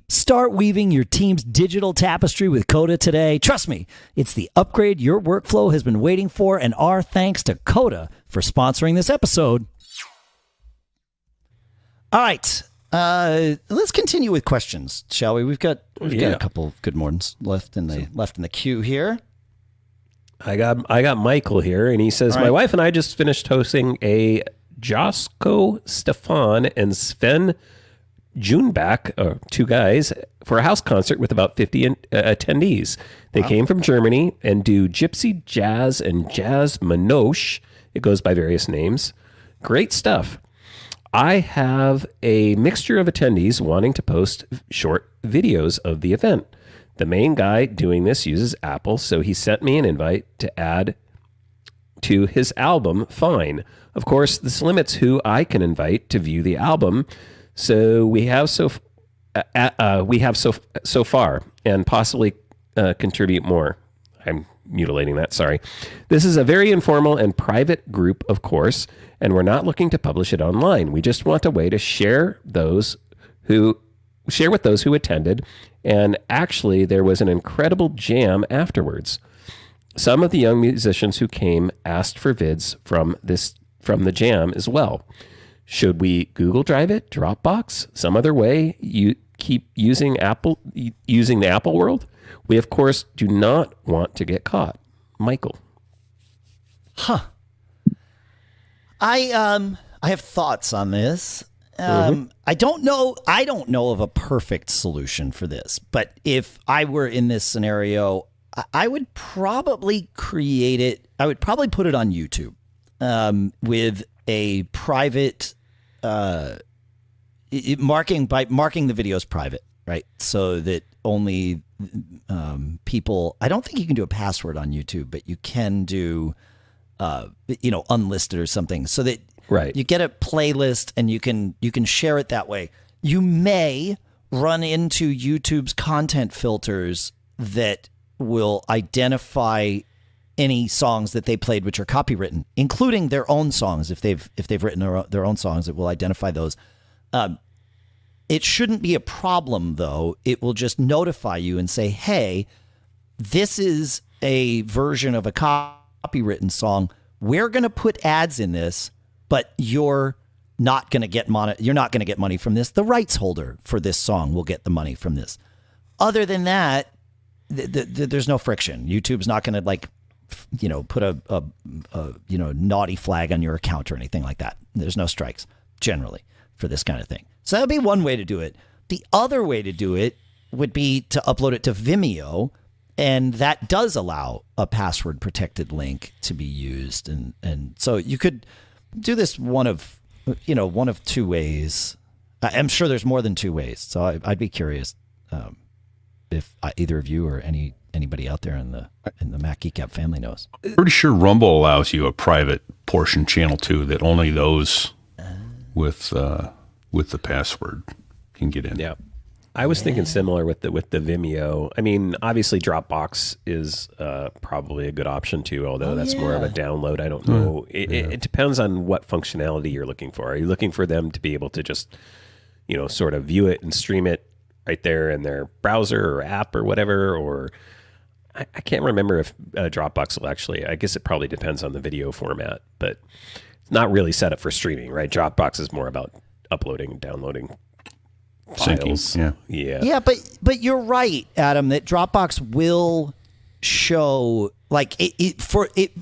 Start weaving your team's digital tapestry with Coda today. Trust me, it's the upgrade your workflow has been waiting for, and our thanks to Coda for sponsoring this episode. All right, let's continue with questions, shall we? We've got a couple good mornings left in the queue here. I got Michael here, and he says, my wife and I just finished hosting a Josko, Stefan, and Sven Junebach, two guys, for a house concert with about 50 attendees. They came from Germany and do gypsy jazz and jazz manoche. It goes by various names. Great stuff. I have a mixture of attendees wanting to post short videos of the event. The main guy doing this uses Apple, so he sent me an invite to add to his album, Fine. Of course, this limits who I can invite to view the album, so we have so far, and possibly contribute more. I'm mutilating that, sorry. This is a very informal and private group, of course, and we're not looking to publish it online. We just want a way to share with those who attended, and actually there was an incredible jam afterwards. Some of the young musicians who came asked for vids from the jam as well. Should we Google Drive it, Dropbox, some other way you keep using the Apple world? We, of course, do not want to get caught. Michael. I have thoughts on this. I don't know of a perfect solution for this, but if I were in this scenario, I would probably create it. I would probably put it on YouTube with a private marking the videos private, right? So that only people. I don't think you can do a password on YouTube, but you can do unlisted or something, so that you get a playlist and you can share it that way. You may run into YouTube's content filters that will identify any songs that they played which are copywritten, including their own songs. If they've written their own songs, it will identify those. It shouldn't be a problem, though. It will just notify you and say, hey, this is a version of a copywritten song. We're going to put ads in this, but you're not going to get money from this. The rights holder for this song will get the money from this. Other than that, there's no friction. YouTube's not going to put a naughty flag on your account or anything like that. There's no strikes generally for this kind of thing. So that would be one way to do it. The other way to do it would be to upload it to Vimeo, and that does allow a password protected link to be used. And so you could do this one of two ways. I'm sure there's more than two ways. So I'd be curious if either of you or anybody out there in the Mac Geek Gab family knows. Pretty sure Rumble allows you a private portion channel too, that only those with the password can get in. Yeah, I was thinking similar with the Vimeo. I mean, obviously Dropbox is probably a good option too, although that's more of a download. I don't know. It depends on what functionality you're looking for. Are you looking for them to be able to just, sort of view it and stream it right there in their browser or app or whatever? Or I can't remember if Dropbox will actually, I guess it probably depends on the video format, but it's not really set up for streaming, right? Dropbox is more about uploading and downloading files. Syncing, yeah, but you're right, Adam, that Dropbox will show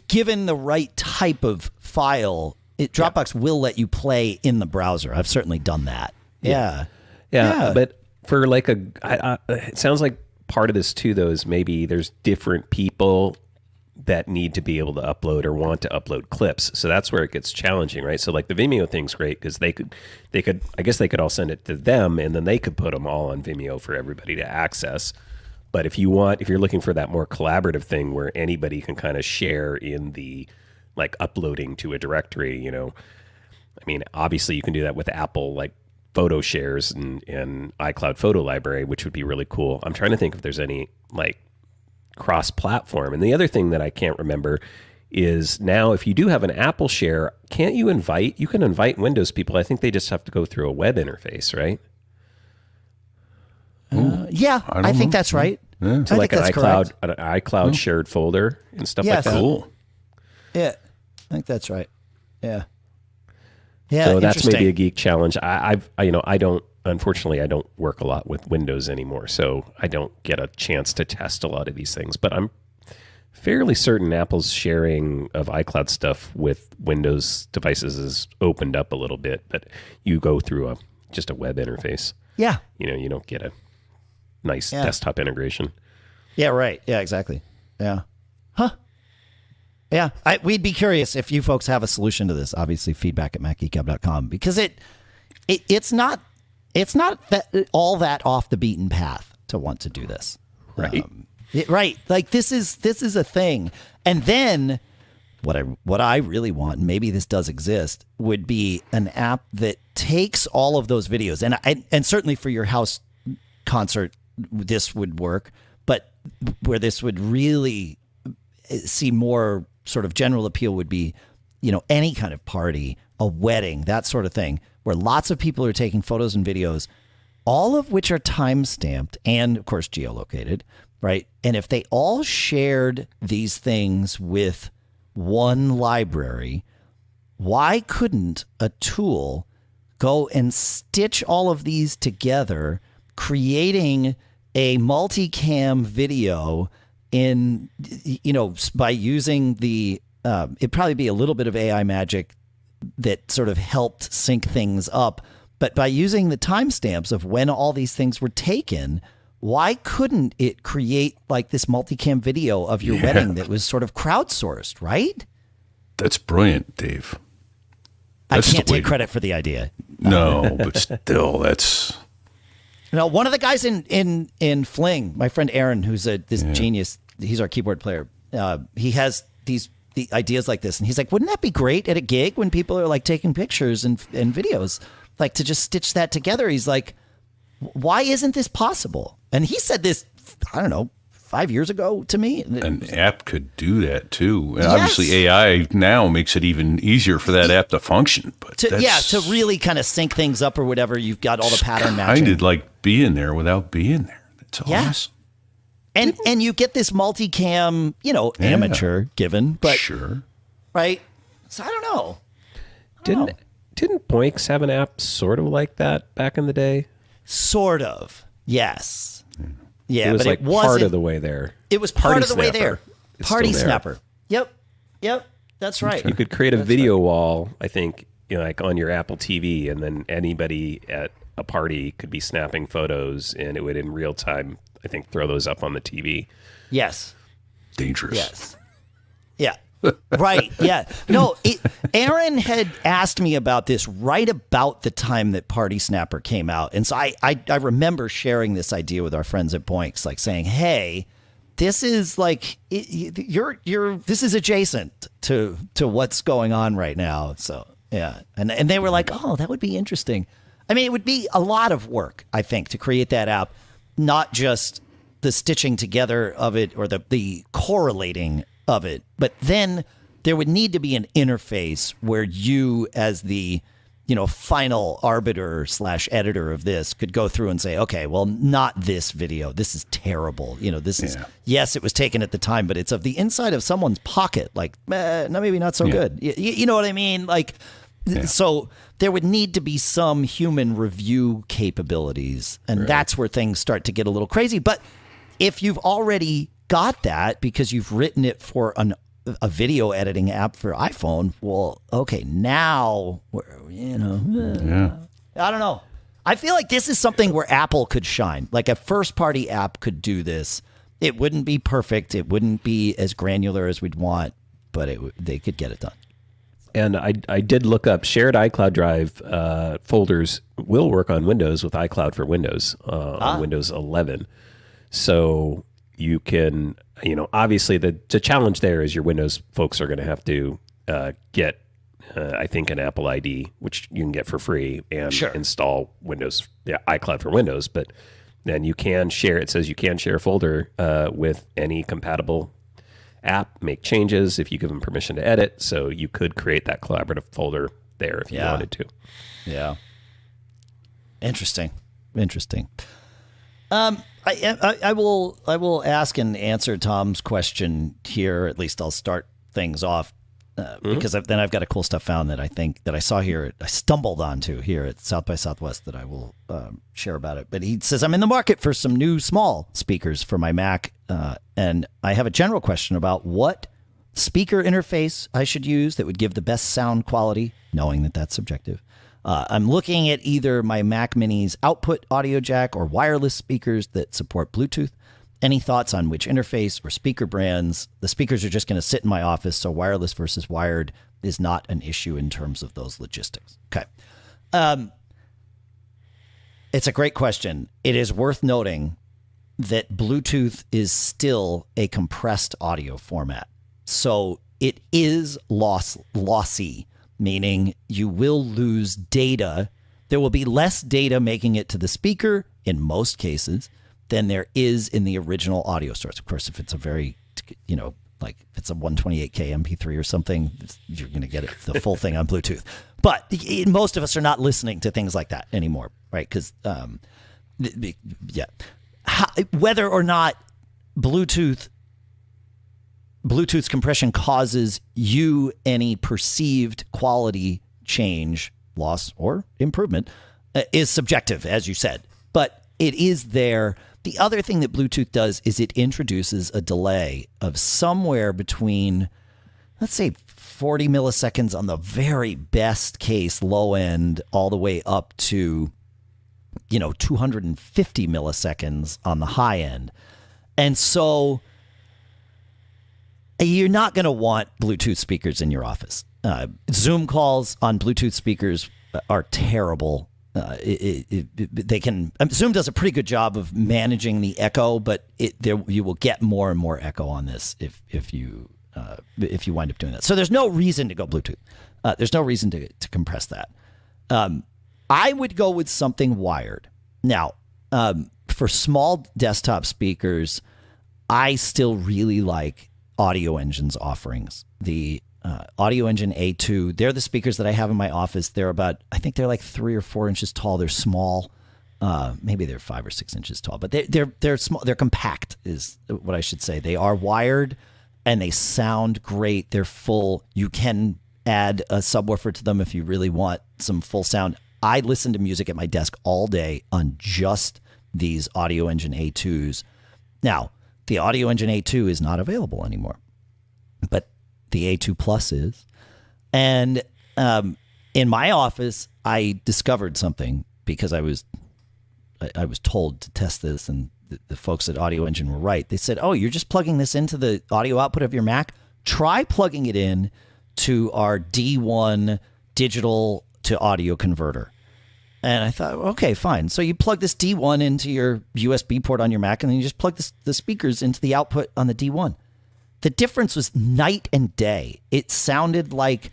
given the right type of file, Dropbox will let you play in the browser. I've certainly done that. Yeah. But for it sounds like part of this too, though, is maybe there's different people that need to be able to upload or want to upload clips. So that's where it gets challenging, right? So like the Vimeo thing's great because they could, I guess they could all send it to them and then they could put them all on Vimeo for everybody to access. But if you're looking for that more collaborative thing where anybody can kind of share in the uploading to a directory, I mean, obviously you can do that with Apple, photo shares and iCloud photo library, which would be really cool. I'm trying to think if there's any cross-platform. And the other thing that I can't remember is now if you do have an Apple share, you can invite Windows people. I think they just have to go through a web interface, right? I think that's right. Yeah. So like an iCloud shared folder and stuff like that. Cool. Yeah, I think that's right. Yeah. Yeah. So that's maybe a geek challenge. Unfortunately, I don't work a lot with Windows anymore, so I don't get a chance to test a lot of these things. But I'm fairly certain Apple's sharing of iCloud stuff with Windows devices is opened up a little bit, but you go through just a web interface. Yeah. You don't get a nice desktop integration. Yeah, right. Yeah, exactly. Yeah. Huh. Yeah. We'd be curious if you folks have a solution to this. Obviously, feedback@macgeekgab.com, because it's not all that off the beaten path to want to do this. Right. Right. This is a thing. And then what I really want, and maybe this does exist, would be an app that takes all of those videos, and certainly for your house concert, this would work, but where this would really see more sort of general appeal would be, any kind of party, a wedding, that sort of thing, where lots of people are taking photos and videos, all of which are time-stamped and, of course, geolocated, right? And if they all shared these things with one library, why couldn't a tool go and stitch all of these together, creating a multicam video by using it'd probably be a little bit of AI magic that sort of helped sync things up. But by using the timestamps of when all these things were taken, why couldn't it create this multicam video of your wedding that was sort of crowdsourced, right? That's brilliant, Dave. I can't take credit for the idea. No, but still, that's... One of the guys in Fling, my friend Aaron, who's this genius, he's our keyboard player. He has the ideas like this, and he's like, wouldn't that be great at a gig when people are taking pictures and videos, to just stitch that together? He's like, why isn't this possible? And he said this, I don't know, 5 years ago to me. An app could do that too. And obviously AI now makes it even easier for that app to function. But to really kind of sync things up or whatever. You've got all the pattern matching. I did like being there without being there. That's awesome. And you get this multicam, amateur given, but sure. Right? So I don't know. Didn't Boinks have an app sort of like that back in the day? Sort of. Yes. Yeah, it was but like it wasn't part of the way there. It was part of the way there. It's Party still there. Snapper. Yep. That's right. You could create a video wall, I think, like on your Apple TV, and then anybody at a party could be snapping photos, and it would in real time, I think, throw those up on the TV. Yes. Dangerous. Yes. Yeah. Right. Yeah. No, Aaron had asked me about this right about the time that Party Snapper came out. And so I remember sharing this idea with our friends at Boinks, like saying, hey, this is like, this is adjacent to what's going on right now. So, yeah. And they were like, oh, that would be interesting. I mean, it would be a lot of work, I think, to create that app, not just the stitching together of it or the correlating of it, but then there would need to be an interface where you, as the final arbiter / editor of this, could go through and say, okay, well, not this video, this is terrible, this is, yes, it was taken at the time, but it's of the inside of someone's pocket, like no, maybe not so good. You know what I mean? Like, so there would need to be some human review capabilities, and that's where things start to get a little crazy. But if you've already got that because you've written it for a video editing app for iPhone, well, okay, now I don't know. I feel like this is something where Apple could shine. Like a first-party app could do this. It wouldn't be perfect. It wouldn't be as granular as we'd want, but they could get it done. And I did look up shared iCloud Drive folders will work on Windows with iCloud for Windows on Windows 11. So you can, obviously the challenge there is your Windows folks are going to have to get, I think, an Apple ID, which you can get for free, and install Windows, iCloud for Windows. But then you can share, it says you can share a folder with any compatible app, make changes if you give them permission to edit. So you could create that collaborative folder there if you wanted to. Yeah. Interesting. I will ask and answer Tom's question here. At least I'll start things off because then I've got a cool stuff found that I saw here. I stumbled onto here at South by Southwest that I will share about it. But he says, I'm in the market for some new small speakers for my Mac. And I have a general question about what speaker interface I should use that would give the best sound quality, knowing that that's subjective. I'm looking at either my Mac Mini's output audio jack or wireless speakers that support Bluetooth. Any thoughts on which interface or speaker brands? The speakers are just going to sit in my office, so wireless versus wired is not an issue in terms of those logistics. Okay. It's a great question. It is worth noting that Bluetooth is still a compressed audio format. So it is lossy, meaning you will lose data. There will be less data making it to the speaker in most cases than there is in the original audio source. Of course, if it's a very, like if it's a 128K MP3 or something, you're going to get the full thing on Bluetooth. But most of us are not listening to things like that anymore, right? Because, whether or not Bluetooth's compression causes you any perceived quality change, loss, or improvement is subjective, as you said. But it is there. The other thing that Bluetooth does is it introduces a delay of somewhere between, let's say, 40 milliseconds on the very best case, low end, all the way up to 250 milliseconds on the high end. And so you're not going to want Bluetooth speakers in your office. Zoom calls on Bluetooth speakers are terrible. Zoom does a pretty good job of managing the echo, but you will get more and more echo on this if you wind up doing that. So there's no reason to go Bluetooth. There's no reason to compress that. I would go with something wired. Now, for small desktop speakers, I still really like AudioEngine's offerings. The AudioEngine A2, they're the speakers that I have in my office. They're about, I think they're like 3 or 4 inches tall. They're small. Maybe they're 5 or 6 inches tall, but they're small. They're compact is what I should say. They are wired and they sound great. They're full. You can add a subwoofer to them if you really want some full sound. I listen to music at my desk all day on just these AudioEngine A2s. Now, the AudioEngine A2 is not available anymore, but the A2 Plus is. And in my office, I discovered something because I was told to test this, and the folks at AudioEngine were right. They said, "Oh, you're just plugging this into the audio output of your Mac? Try plugging it in to our D1 digital to audio converter." And I thought, okay, fine. So you plug this D1 into your USB port on your Mac, and then you just plug the speakers into the output on the D1. The difference was night and day. It sounded like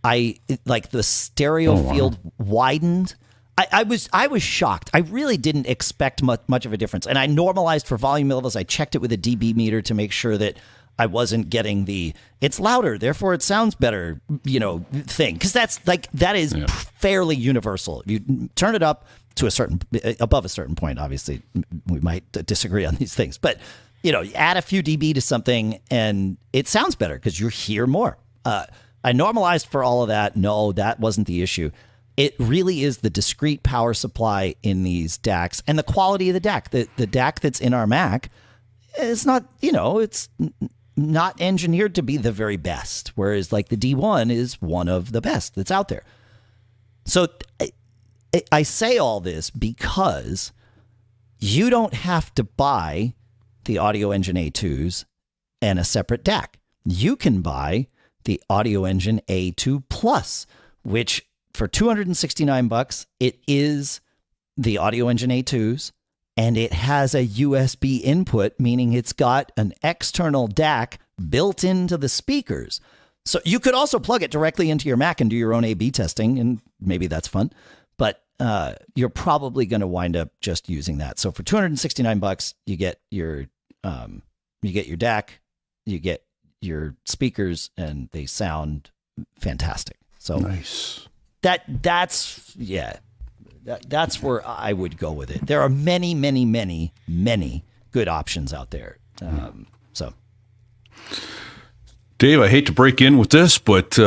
the stereo field widened. I was shocked. I really didn't expect much of a difference. And I normalized for volume levels. I checked it with a dB meter to make sure that I wasn't getting it's louder, therefore it sounds better, thing. Because that is fairly universal. If you turn it up to above a certain point, obviously we might disagree on these things, but add a few dB to something and it sounds better because you hear more. I normalized for all of that. No, that wasn't the issue. It really is the discrete power supply in these DACs and the quality of the DAC. The DAC that's in our Mac is not, it's not engineered to be the very best, whereas like the D1 is one of the best that's out there. So I say all this because you don't have to buy the AudioEngine A2s and a separate DAC. You can buy the AudioEngine A2 Plus, which for $269, it is the AudioEngine A2s, and it has a USB input, meaning it's got an external DAC built into the speakers. So you could also plug it directly into your Mac and do your own A/B testing, and maybe that's fun. But you're probably going to wind up just using that. So for $269, you get your DAC, you get your speakers, and they sound fantastic. So nice. That's where I would go with it. There are many, many, many, many good options out there. Dave, I hate to break in with this, but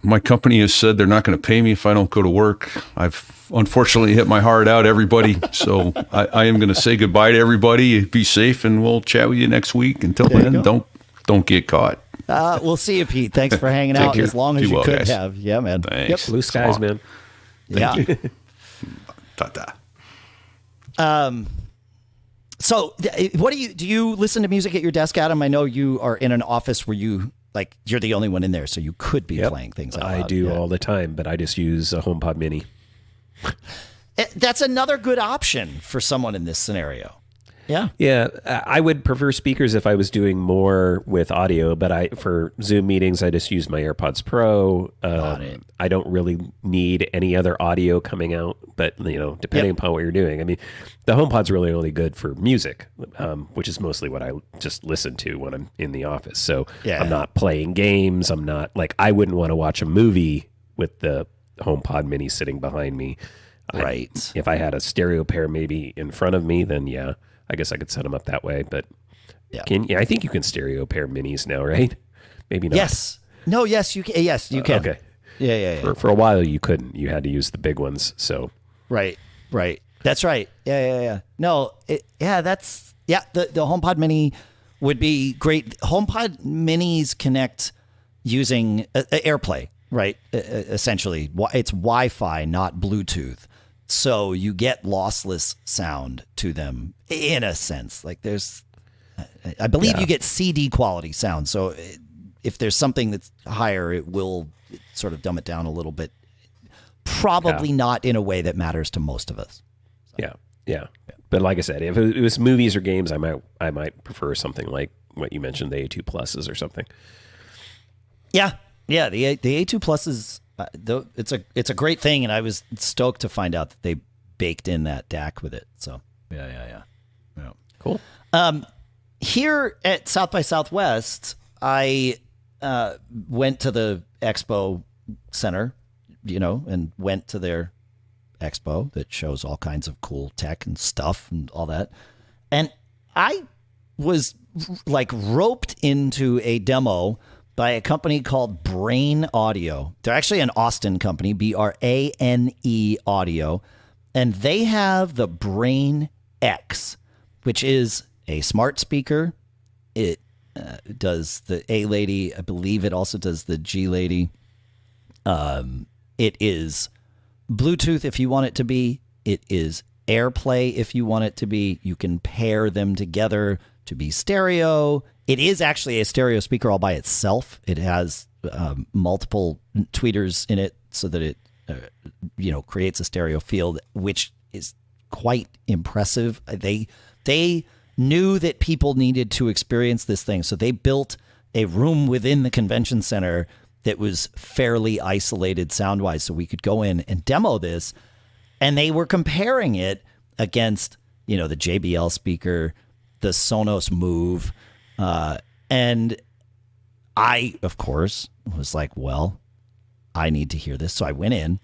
my company has said they're not going to pay me if I don't go to work. I've unfortunately hit my heart out, everybody. So I am going to say goodbye to everybody. Be safe, and we'll chat with you next week. Until then, don't get caught. We'll see you, Pete. Thanks for hanging out as long as you could guys. have. Yeah, man. Thanks. Yep. Blue skies, man. Thank you. Ta-ta. So what do you listen to music at your desk, Adam? I know you are in an office where you're the only one in there, so you could be playing things out loud. I do all the time, but I just use a HomePod Mini. That's another good option for someone in this scenario. Yeah. Yeah. I would prefer speakers if I was doing more with audio, but for Zoom meetings, I just use my AirPods Pro. I don't really need any other audio coming out, but depending upon what you're doing. I mean, the HomePod's really only good for music, which is mostly what I just listen to when I'm in the office. So I'm not playing games. I'm not I wouldn't want to watch a movie with the HomePod Mini sitting behind me. Right. If I had a stereo pair maybe in front of me, then I guess I could set them up that way, but I think you can stereo pair minis now, right? Maybe not. Yes. No, yes, you can. Yes, you can. Okay. Yeah. For a while, you couldn't. You had to use the big ones. So. Right. That's right. Yeah. No, the HomePod Mini would be great. HomePod Minis connect using AirPlay, right? Essentially, it's Wi-Fi, not Bluetooth. So you get lossless sound to them in a sense. I believe you get CD quality sound. So if there's something that's higher, it will sort of dumb it down a little bit. Probably not in a way that matters to most of us. So. Yeah. But like I said, if it was movies or games, I might prefer something like what you mentioned, the A2 Pluses or something. Yeah. The A2 Pluses. It's a great thing, and I was stoked to find out that they baked in that DAC with it. So Yeah. Cool. Here at South by Southwest, I went to the expo center, and went to their expo that shows all kinds of cool tech and stuff and all that. And I was like roped into a demo by a company called Brane Audio. They're actually an Austin company, Brane Audio. And they have the Brane X, which is a smart speaker. It does the A lady. I believe it also does the G lady. It is Bluetooth if you want it to be. It is AirPlay if you want it to be. You can pair them together to be stereo. It is actually a stereo speaker all by itself. It has multiple tweeters in it so that it creates a stereo field, which is quite impressive. They knew that people needed to experience this thing, so they built a room within the convention center that was fairly isolated sound-wise, so we could go in and demo this. And they were comparing it against, the JBL speaker, the Sonos Move, and I, of course, was like, well, I need to hear this. So I went in,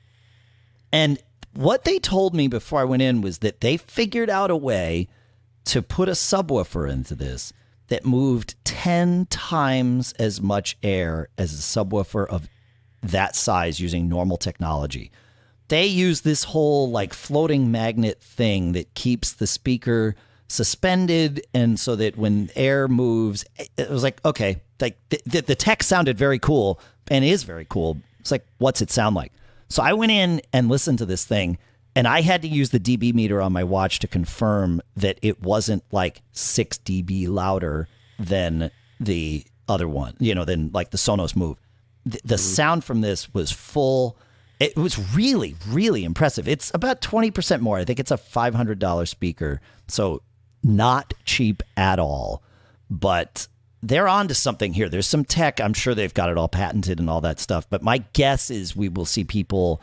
and what they told me before I went in was that they figured out a way to put a subwoofer into this that moved 10 times as much air as a subwoofer of that size using normal technology. They use this whole like floating magnet thing that keeps the speaker suspended, and so that when air moves, it was like, okay, like the tech sounded very cool and is very cool. It's like, what's it sound like? So I went in and listened to this thing, and I had to use the dB meter on my watch to confirm that it wasn't like 6 dB louder than the other one, than like the Sonos Move. The sound from this was full. It was really, really impressive. It's about 20% more. I think it's a $500 speaker. So not cheap at all, but they're on to something here. There's some tech. I'm sure they've got it all patented and all that stuff. But my guess is we will see people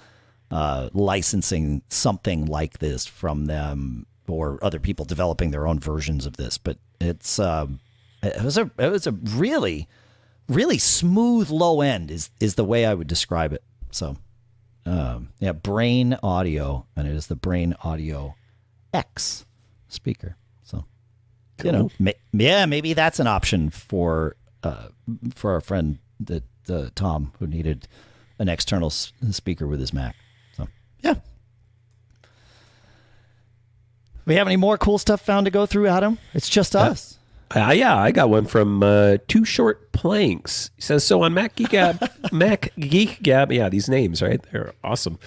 licensing something like this from them, or other people developing their own versions of this. But it was a really, really smooth low end is the way I would describe it. So Brane Audio, and it is the Brane Audio X speaker. So cool. Maybe that's an option for our friend that Tom, who needed an external speaker with his Mac. So yeah. We have any more cool stuff found to go through, Adam? It's just us. I got one from Too Short Planks. He says, so on Mac Geek Gab, yeah, these names, right? They're awesome.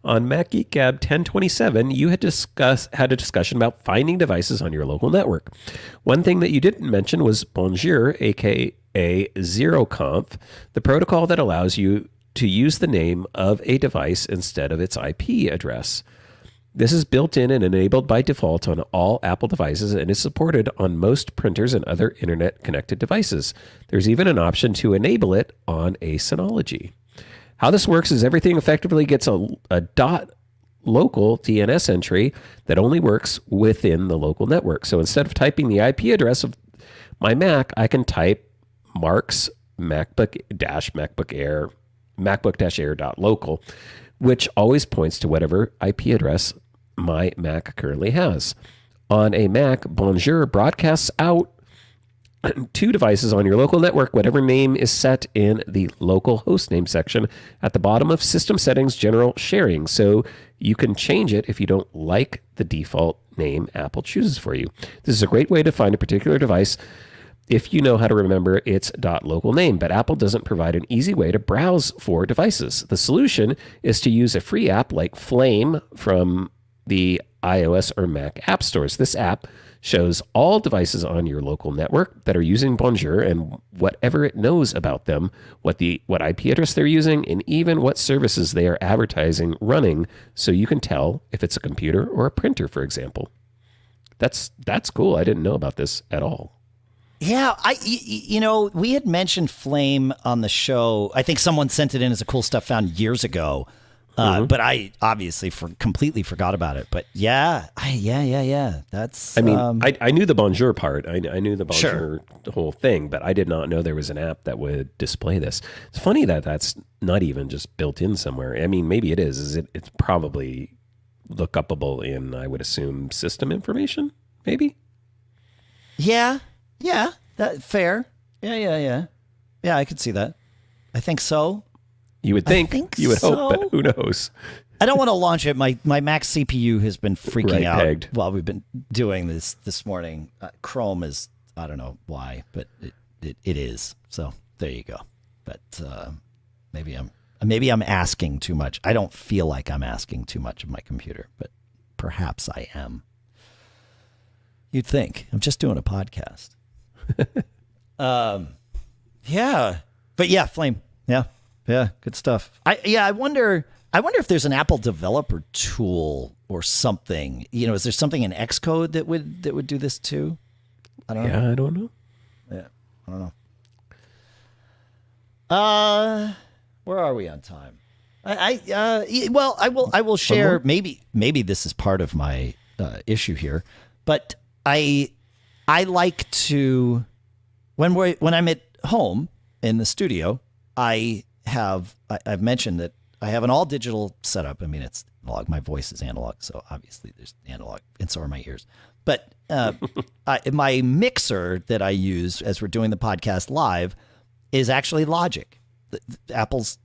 On Mac Geek Gab 1027, you had a discussion about finding devices on your local network. One thing that you didn't mention was Bonjour, aka ZeroConf, the protocol that allows you to use the name of a device instead of its IP address. This is built in and enabled by default on all Apple devices and is supported on most printers and other internet-connected devices. There's even an option to enable it on a Synology. How this works is everything effectively gets a .local DNS entry that only works within the local network. So instead of typing the IP address of my Mac, I can type Mark's MacBook-Air.local, which always points to whatever IP address my Mac currently has. On a Mac, Bonjour broadcasts out to devices on your local network, whatever name is set in the local hostname section at the bottom of System Settings General Sharing, so you can change it if you don't like the default name Apple chooses for you. This is a great way to find a particular device if you know how to remember its .local name, but Apple doesn't provide an easy way to browse for devices. The solution is to use a free app like Flame from the iOS or Mac app stores. This app shows all devices on your local network that are using Bonjour and whatever it knows about them, what IP address they're using, and even what services they are advertising running, so you can tell if it's a computer or a printer, for example. That's cool. I didn't know about this at all. Yeah, we had mentioned Flame on the show. I think someone sent it in as a cool stuff found years ago. But I obviously completely forgot about it. But yeah. That's. I mean, I knew the Bonjour part. I knew the Bonjour Sure. whole thing, but I did not know there was an app that would display this. It's funny that that's not even just built in somewhere. I mean, maybe it is. It's probably lookupable in, I would assume, system information. Maybe. Yeah. That fair. Yeah. Yeah, I could see that. I think so. You would think you would hope, but who knows? I don't want to launch it. My Mac CPU has been freaking out pegged. while we've been doing this morning. Chrome is, I don't know why, but it is. So there you go. But maybe I'm asking too much. I don't feel like I'm asking too much of my computer, but perhaps I am. You'd think. I'm just doing a podcast. Yeah. But yeah, Flame. Yeah, good stuff. I wonder if there's an Apple developer tool or something. You know, is there something in Xcode that would do this too? I don't know. Yeah, I don't know. Yeah, I don't know. Where are we on time? I will share. Maybe this is part of my issue here, but I like to when I'm at home in the studio, I've mentioned that I have an all digital setup. I mean, it's analog. My voice is analog, so obviously there's analog, and so are my ears. But my mixer that I use as we're doing the podcast live is actually Logic, Apple's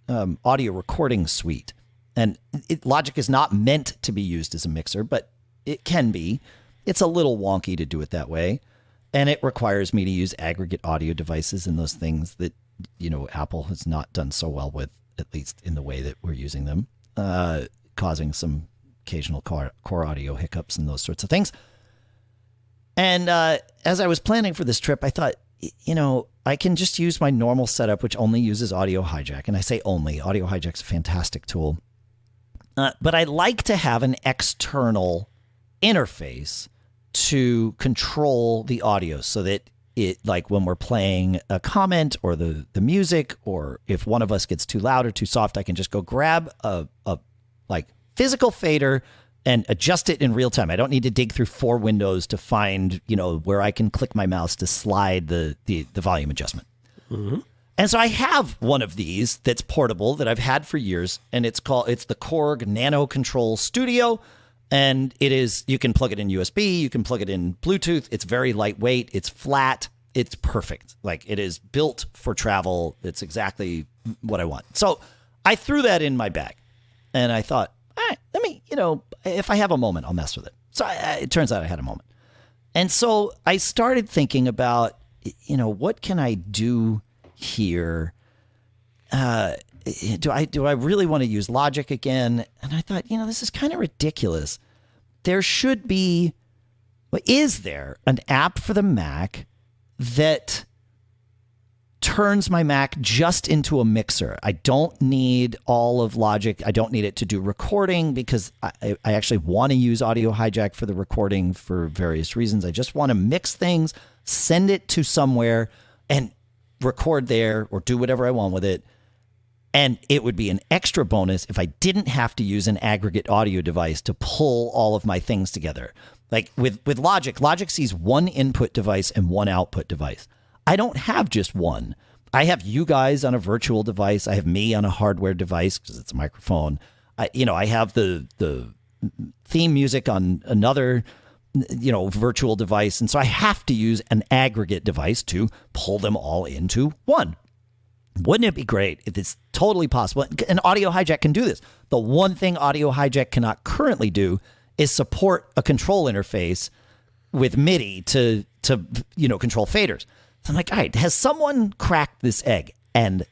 audio recording suite. And Logic is not meant to be used as a mixer, but it can be. It's a little wonky to do it that way. And it requires me to use aggregate audio devices and those things that, you know, Apple has not done so well with, at least in the way that we're using them, causing some occasional core audio hiccups and those sorts of things. And as I was planning for this trip, I thought, you know, I can just use my normal setup, which only uses Audio Hijack. And I say only. Audio Hijack's a fantastic tool. But I like to have an external interface to control the audio so that it, like when we're playing a comment or the music, or if one of us gets too loud or too soft, I can just go grab a like physical fader and adjust it in real time. I don't need to dig through 4 windows to find, you know, where I can click my mouse to slide the volume adjustment. Mm-hmm. And so I have one of these that's portable that I've had for years, and it's the Korg Nano Control Studio. And it is, you can plug it in USB, you can plug it in Bluetooth. It's very lightweight. It's flat. It's perfect. Like, it is built for travel. It's exactly what I want. So I threw that in my bag, and I thought, all right, let me, you know, if I have a moment, I'll mess with it. So it turns out I had a moment. And so I started thinking about, you know, what can I do here? Do I really want to use Logic again? And I thought, you know, this is kind of ridiculous. There should be, is there an app for the Mac that turns my Mac just into a mixer? I don't need all of Logic. I don't need it to do recording because I actually want to use Audio Hijack for the recording for various reasons. I just want to mix things, send it to somewhere, and record there or do whatever I want with it. And it would be an extra bonus if I didn't have to use an aggregate audio device to pull all of my things together. Like with Logic sees one input device and one output device. I don't have just one. I have you guys on a virtual device. I have me on a hardware device because it's a microphone. I have the theme music on another, virtual device. And so I have to use an aggregate device to pull them all into one. Wouldn't it be great if it's totally possible? And Audio Hijack can do this. The one thing Audio Hijack cannot currently do is support a control interface with MIDI to control faders. So I'm like, all right, has someone cracked this egg? And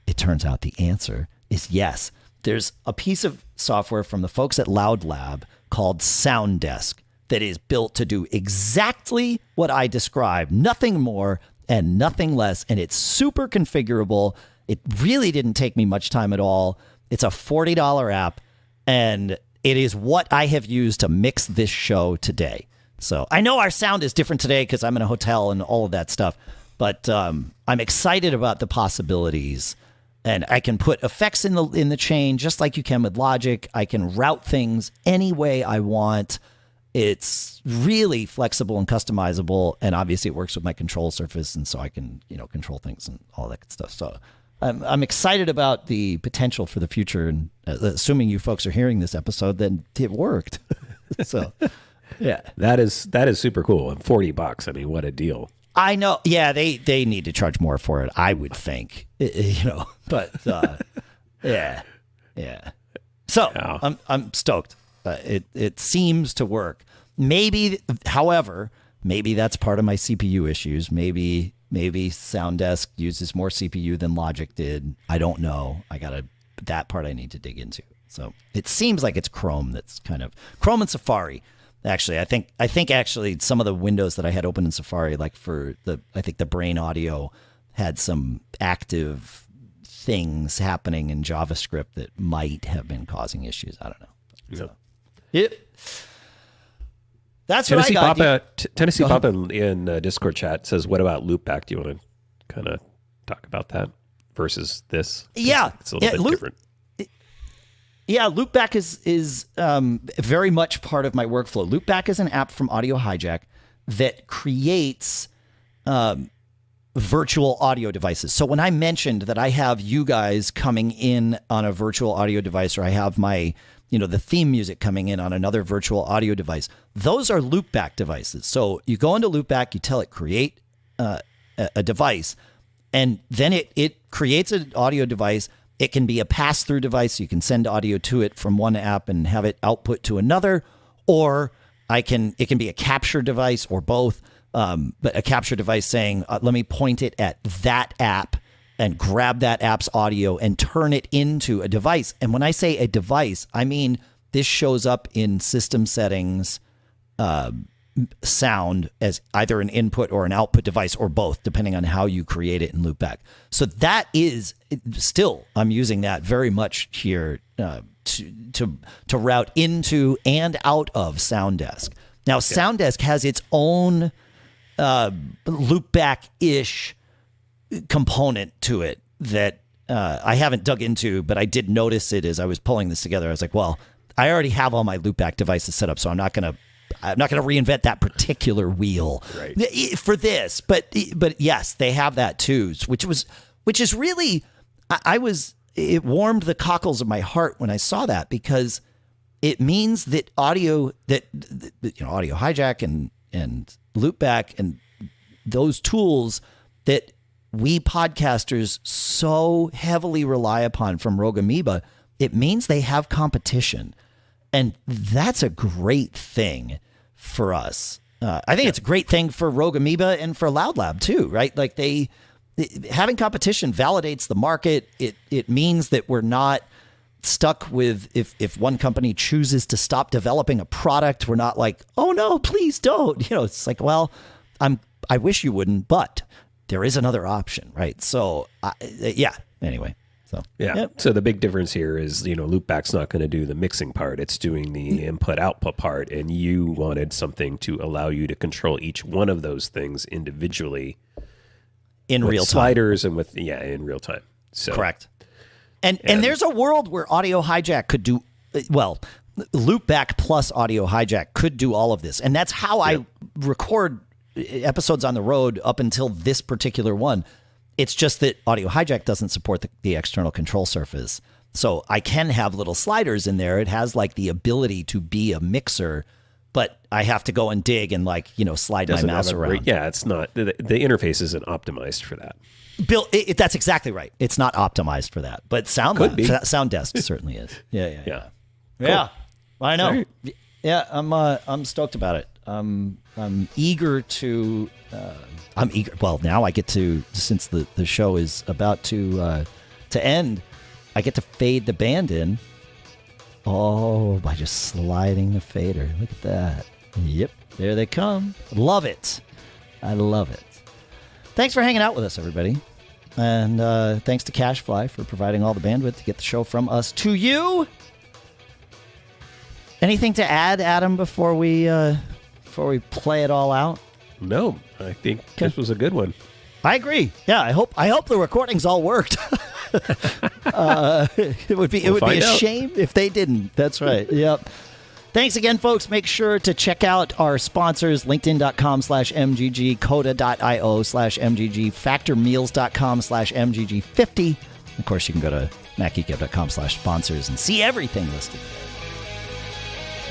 it turns out the answer is yes. There's a piece of software from the folks at LoudLab called SoundDesk that is built to do exactly what I described, nothing more and nothing less, and it's super configurable. It really didn't take me much time at all. It's a $40 app, and it is what I have used to mix this show today. So I know our sound is different today because I'm in a hotel and all of that stuff, but I'm excited about the possibilities And I can put effects in the chain just like you can with Logic. I can route things any way I want. It's really flexible and customizable, and obviously it works with my control surface, and so I can control things and all that good stuff. So I'm excited about the potential for the future, and assuming you folks are hearing this episode, then it worked. So yeah, that is super cool. And $40, I mean, what a deal. I know. Yeah, they need to charge more for it, I would think. But yeah. So yeah. I'm stoked. It seems to work. Maybe, however, maybe that's part of my CPU issues. Maybe SoundDesk uses more CPU than Logic did. I don't know. That part I need to dig into. So it seems like it's Chrome that's kind of Chrome and Safari. Actually, I think actually some of the windows that I had open in Safari, like I think the Brane audio had some active things happening in JavaScript that might have been causing issues. I don't know. So, yep. That's what I got. Tennessee Papa in Discord chat says, "What about loopback? Do you want to kind of talk about that versus this?" Yeah, it's a little bit different. Yeah, Loopback is very much part of my workflow. Loopback is an app from Audio Hijack that creates virtual audio devices. So when I mentioned that I have you guys coming in on a virtual audio device, or I have my, the theme music coming in on another virtual audio device, those are Loopback devices. So you go into Loopback, you tell it create a device, and then it creates an audio device. It can be a pass-through device. You can send audio to it from one app and have it output to another, or it can be a capture device, or both. But a capture device saying, let me point it at that app and grab that app's audio and turn it into a device. And when I say a device, I mean this shows up in system settings, sound as either an input or an output device, or both, depending on how you create it in Loopback. So that is still, I'm using that very much here to route into and out of SoundDesk. Now, SoundDesk has its own Loopback-ish component to it that I haven't dug into, but I did notice it as I was pulling this together. I was like, well, I already have all my Loopback devices set up, so I'm not going to reinvent that particular wheel for this. But yes, they have that too, which is really, it warmed the cockles of my heart when I saw that, because it means that Audio Hijack and Loopback and those tools that we podcasters so heavily rely upon from Rogue Amoeba, it means they have competition. And that's a great thing for us. I think it's a great thing for Rogue Amoeba and for LoudLab too, right? Like having competition validates the market. It means that we're not stuck with, if one company chooses to stop developing a product, we're not like, oh no, please don't. It's like, well, I wish you wouldn't, but there is another option, right? So anyway. So yeah. Yep. So the big difference here is, Loopback's not going to do the mixing part. It's doing the input-output part, and you wanted something to allow you to control each one of those things individually in real time. Sliders and in real time. So correct. And there's a world where Audio Hijack could do, well, Loopback plus Audio Hijack could do all of this. And that's how I record episodes on the road up until this particular one. It's just that Audio Hijack doesn't support the external control surface. So I can have little sliders in there. It has like the ability to be a mixer, but I have to go and dig and slide my mouse around. It's not, the interface isn't optimized for that. Bill, that's exactly right. It's not optimized for that, but SoundDesk certainly is. Yeah. Cool. I know. Right. Yeah, I'm stoked about it. I'm eager to. I'm eager. Well, now I get to, since the show is about to end, I get to fade the band in. Oh, by just sliding the fader. Look at that. Yep, there they come. Love it. I love it. Thanks for hanging out with us, everybody. And thanks to CacheFly for providing all the bandwidth to get the show from us to you. Anything to add, Adam, before we play it all out? No, I think this was a good one. I agree. Yeah, I hope the recordings all worked. It would be a shame if they didn't. That's right. Yep. Thanks again, folks. Make sure to check out our sponsors, linkedin.com/MGG, coda.io/MGG, factormeals.com/MGG50. Of course, you can go to macgeekgab.com/sponsors and see everything listed.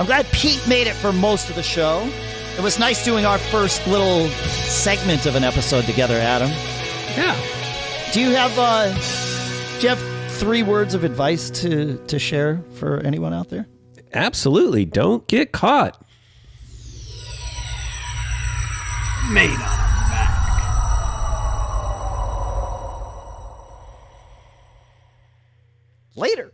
I'm glad Pete made it for most of the show. It was nice doing our first little segment of an episode together, Adam. Yeah. Do you have 3 words of advice to share for anyone out there? Absolutely. Don't get caught. Made on a Mac. Later.